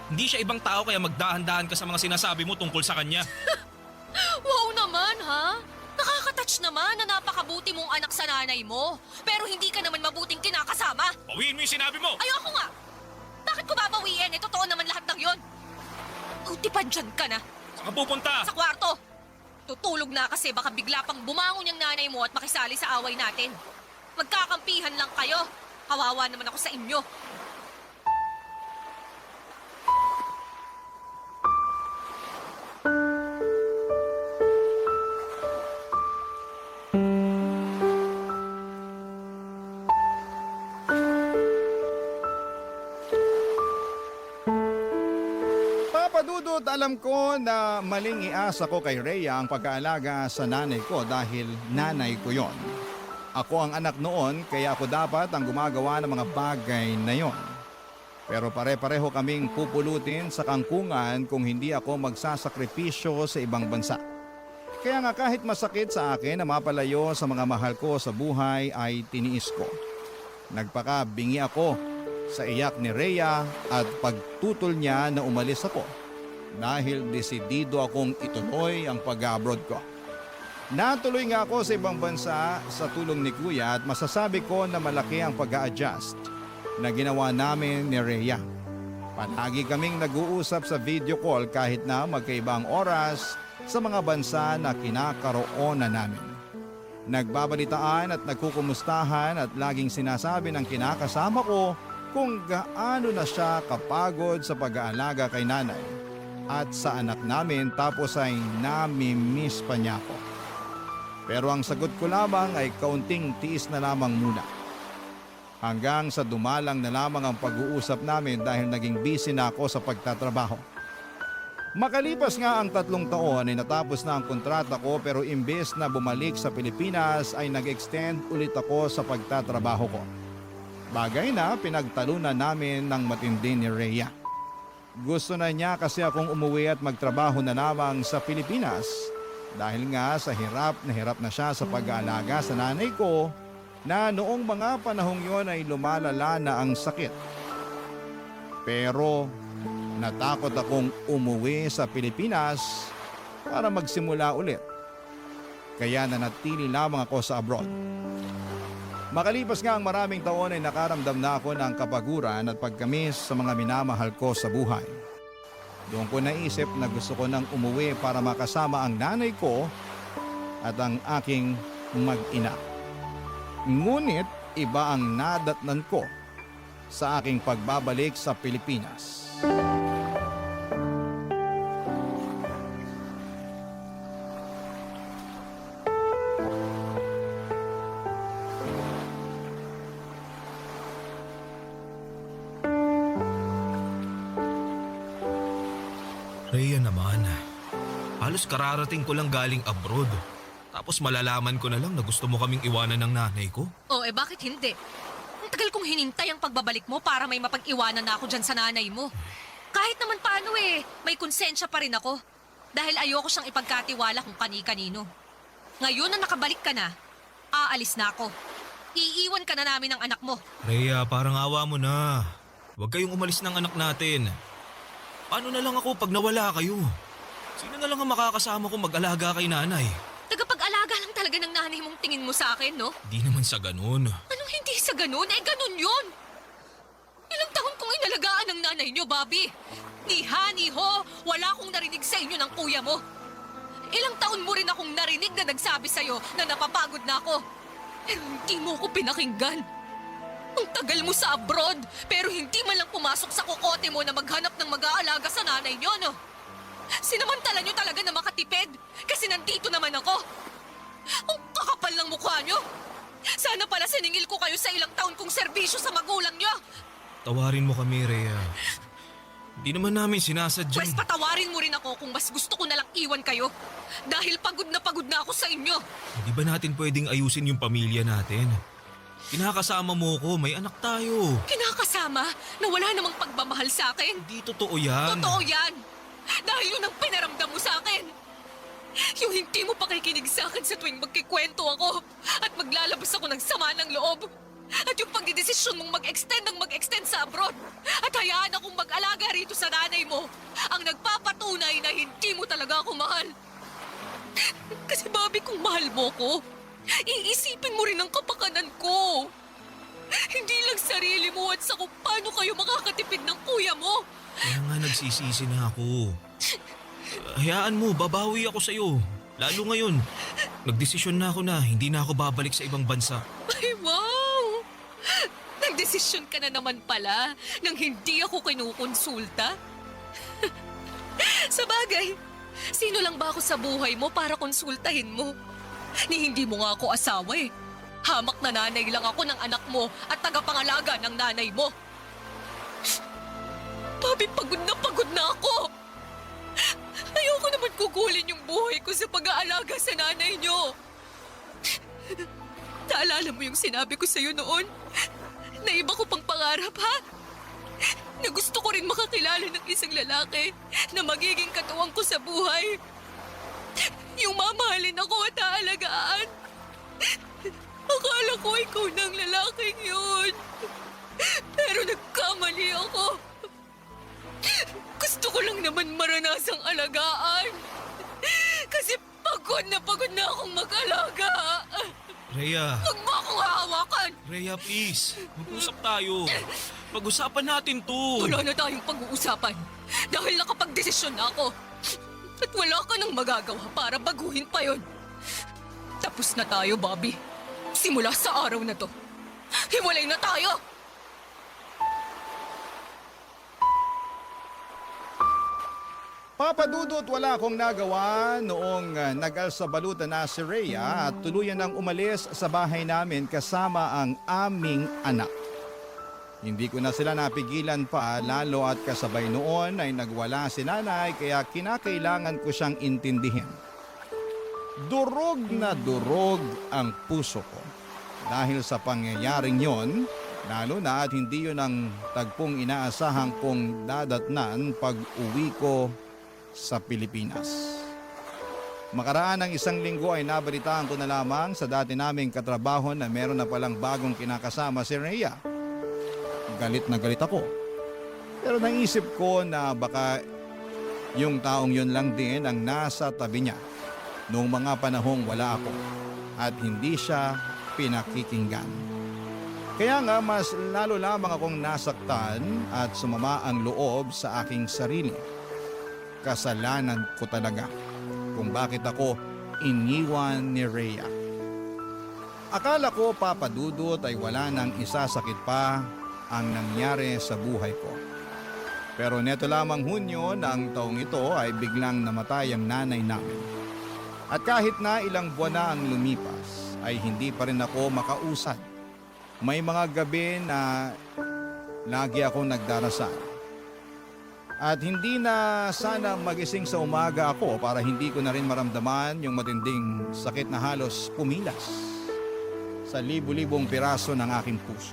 Speaker 12: Hindi siya ibang tao kaya magdahan-dahan ka sa mga sinasabi mo tungkol sa kanya.
Speaker 11: Wow naman ha? Nakaka-touch naman na napakabuti mong anak sa nanay mo. Pero hindi ka naman mabuting kinakasama.
Speaker 12: Bawiin mo yung sinabi mo!
Speaker 11: Ayoko nga! Bakit ko babawiin? Totoo naman lahat ng yon. Buti pa dyan ka na.
Speaker 12: Saan ka pupunta?
Speaker 11: Sa kwarto. matutulog na kasi baka bigla pang bumangon yung nanay mo at makisali sa away natin. Magkakampihan lang kayo. Kawawa naman ako sa inyo.
Speaker 1: Papa Dudut, alam ko na maling iasa ko kay Rhea ang pag-aalaga sa nanay ko dahil nanay ko yon. Ako ang anak noon kaya ako dapat ang gumagawa ng mga bagay na yon. Pero pare-pareho kaming pupulutin sa kangkungan kung hindi ako magsasakripisyo sa ibang bansa. Kaya nga kahit masakit sa akin na mapalayo sa mga mahal ko sa buhay ay tiniis ko. Nagpakabingi ako sa iyak ni Rhea at pagtutol niya na umalis ako dahil desidido akong ituloy ang pag-abroad ko. Natuloy nga ako sa ibang bansa sa tulong ni Kuya at masasabi ko na malaki ang pag-a-adjust na ginawa namin ni Rhea. Palagi kaming nag-uusap sa video call kahit na magkaibang oras sa mga bansa na kinakaroonan namin. Nagbabalitaan at nagkukumustahan at laging sinasabi ng kinakasama ko kung gaano na siya kapagod sa pag-aalaga kay nanay at sa anak namin tapos ay nami-miss pa niya ako. Pero ang sagot ko lamang ay kaunting tiis na lamang muna. Hanggang sa dumalang na lamang ang pag-uusap namin dahil naging busy na ako sa pagtatrabaho. Makalipas nga ang 3 taon ay natapos na ang kontrata ko pero imbes na bumalik sa Pilipinas ay nag-extend ulit ako sa pagtatrabaho ko. Bagay na pinagtalunan namin ng matindi ni Rhea. Gusto na niya kasi akong umuwi at magtrabaho na lamang sa Pilipinas dahil nga sa hirap na siya sa pag-aalaga sa nanay ko na noong mga panahong yon ay lumalala na ang sakit. Pero natakot akong umuwi sa Pilipinas para magsimula ulit. Kaya nanatili lamang ako sa abroad. Makalipas nga ang maraming taon ay nakaramdam na ako ng kapaguran at pagkamis sa mga minamahal ko sa buhay. Doon ko naisip na gusto ko nang umuwi para makasama ang nanay ko at ang aking mag-ina. Ngunit iba ang nadatnan ko sa aking pagbabalik sa Pilipinas.
Speaker 12: Rhea naman, halos kararating ko lang galing abroad. Tapos malalaman ko na lang na gusto mo kaming iwanan ng nanay ko.
Speaker 11: Oh, bakit hindi? Ang tagal kong hinintay ang pagbabalik mo para may mapag-iwanan na ako dyan sa nanay mo. Kahit naman paano may konsensya pa rin ako. Dahil ayoko siyang ipagkatiwala kung kani-kanino. Ngayon na nakabalik ka na, aalis na ako. Iiwan ka na namin ng anak mo.
Speaker 12: Rhea, parang awa mo na. Huwag kayong umalis ng anak natin. Paano na lang ako pag nawala kayo? Sino na lang ang makakasama ko mag-alaga kay nanay?
Speaker 11: Tagapag-alaga lang talaga ng nanay mong tingin mo sa akin, no?
Speaker 12: Di naman sa ganun.
Speaker 11: Anong hindi sa ganun? Ganun yun! Ilang taon kong inalagaan ng nanay niyo, Bobby. Ni ha, ni ho, wala akong narinig sa inyo ng kuya mo. Ilang taon mo rin akong narinig na nagsabi sa'yo na napapagod na ako. Pero hindi mo ako pinakinggan. Ang tagal mo sa abroad, pero hindi man lang pumasok sa kokote mo na maghanap ng mag-aalaga sa nanay niyo, no? Sinamantala niyo talaga na makatipid kasi nandito naman ako. Ang kakapal ng mukha niyo. Sana pala siningil ko kayo sa ilang taon kong serbisyo sa magulang niyo.
Speaker 12: Tawarin mo kami, Rhea. Hindi naman namin sinasadya.
Speaker 11: Pwes patawarin mo rin ako kung mas gusto ko na lang iwan kayo. Dahil pagod na ako sa inyo.
Speaker 12: Hindi ba natin pwedeng ayusin yung pamilya natin? Kinakasama mo ko, may anak tayo.
Speaker 11: Kinakasama na wala namang pagmamahal sa akin.
Speaker 12: Hindi totoo yan.
Speaker 11: Totoo yan. Dahil yun ang pinaramdam mo sa akin. Yung hindi mo pakikinig sa akin sa tuwing magkikwento ako at maglalabas ako ng sama ng loob. At yung pagdidesisyon mong mag-extend sa abroad at hayaan akong mag-alaga rito sa nanay mo ang nagpapatunay na hindi mo talaga ako mahal. Kasi Bobby, kung mahal mo ko, iisipin mo rin ang kapakanan ko. Hindi lang sarili mo at sa kung paano kayo makakatipid ng kuya mo.
Speaker 12: Kaya nga nagsisisi na ako. Hayaan mo, babawi ako sa'yo. Lalo ngayon, nagdesisyon na ako na hindi na ako babalik sa ibang bansa.
Speaker 11: Ay, wow! Nagdesisyon ka na naman pala nang hindi ako kinukonsulta. Sa bagay, sino lang ba ako sa buhay mo para konsultahin mo? Ni hindi mo nga ako asawa eh. Hamak na nanay lang ako ng anak mo at tagapangalaga ng nanay mo. Bobby, pagod na ako. Ayoko naman kukulin yung buhay ko sa pag-aalaga sa nanay niyo. Naalala mo yung sinabi ko sa'yo noon? Na iba ko pang pangarap, ha? Na gusto ko rin makakilala ng isang lalaki na magiging katuwang ko sa buhay. Yung mamahalin ako at aalagaan. Akala ko ikaw na ang lalaking yun. Pero nagkamali ako. Gusto ko lang naman maranasang alagaan. Kasi pagod na akong mag-alaga.
Speaker 12: Rhea,
Speaker 11: Huwag mo akong hahawakan.
Speaker 12: Rhea, please. Mag-usap tayo. Pag-usapan natin to.
Speaker 11: Wala na tayong pag-uusapan. Dahil nakapag-desisyon na ako. At wala ka nang magagawa para baguhin pa yon. Tapos na tayo, Bobby. Simula sa araw na to. Hiwalay na tayo!
Speaker 1: Papa Dudut, wala akong nagawa noong nag-alsabalutan na si Rhea at tuluyan nang umalis sa bahay namin kasama ang aming anak. Hindi ko na sila napigilan pa lalo at kasabay noon ay nagwala si nanay kaya kinakailangan ko siyang intindihin. Durog na durog ang puso ko dahil sa pangyayaring yon, lalo na at hindi yun ang tagpong inaasahan kong dadatnan pag uwi ko sa Pilipinas. Makaraan ng isang linggo ay nabalitaan ko na lamang sa dati naming katrabaho na meron na palang bagong kinakasama si Rhea. Galit na galit ako. Pero naisip ko na baka yung taong yun lang din ang nasa tabi niya noong mga panahong wala ako at hindi siya pinakikinggan. Kaya nga mas lalo lamang akong nasaktan at sumama ang loob sa aking sarili. Kasalanan ko talaga kung bakit ako iniwan ni Rhea. Akala ko, Papa Dudut, ay wala nang isasakit pa ang nangyari sa buhay ko. Pero neto lamang Hunyo ng taong ito ay biglang namatay ang nanay namin. At kahit na ilang buwan na ang lumipas, ay hindi pa rin ako makausad. May mga gabi na lagi akong nagdarasal. At hindi na sana magising sa umaga ako para hindi ko na rin maramdaman yung matinding sakit na halos pumilas sa libu-libong piraso ng aking puso.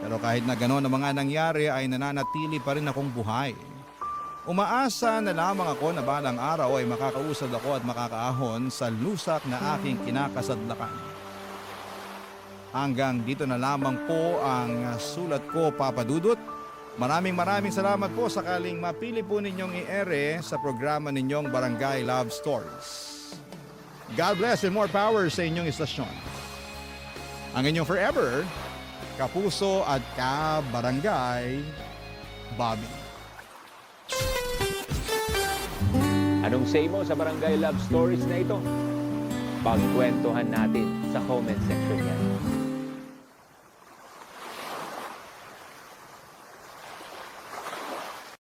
Speaker 1: Pero kahit na gano'n ang mga nangyari ay nananatili pa rin akong buhay. Umaasa na lamang ako na balang araw ay makakausad ako at makakaahon sa lusak na aking kinakasadlakan. Hanggang dito na lamang po ang sulat ko, Papa Dudut. Maraming salamat po sakaling mapili po ninyong i-ere sa programa ninyong Barangay Love Stories. God bless and more power sa inyong istasyon. Ang inyong forever, kapuso at ka-barangay, Bobby.
Speaker 13: Anong say mo sa Barangay Love Stories na ito? Pagkwentuhan natin sa comment section yan.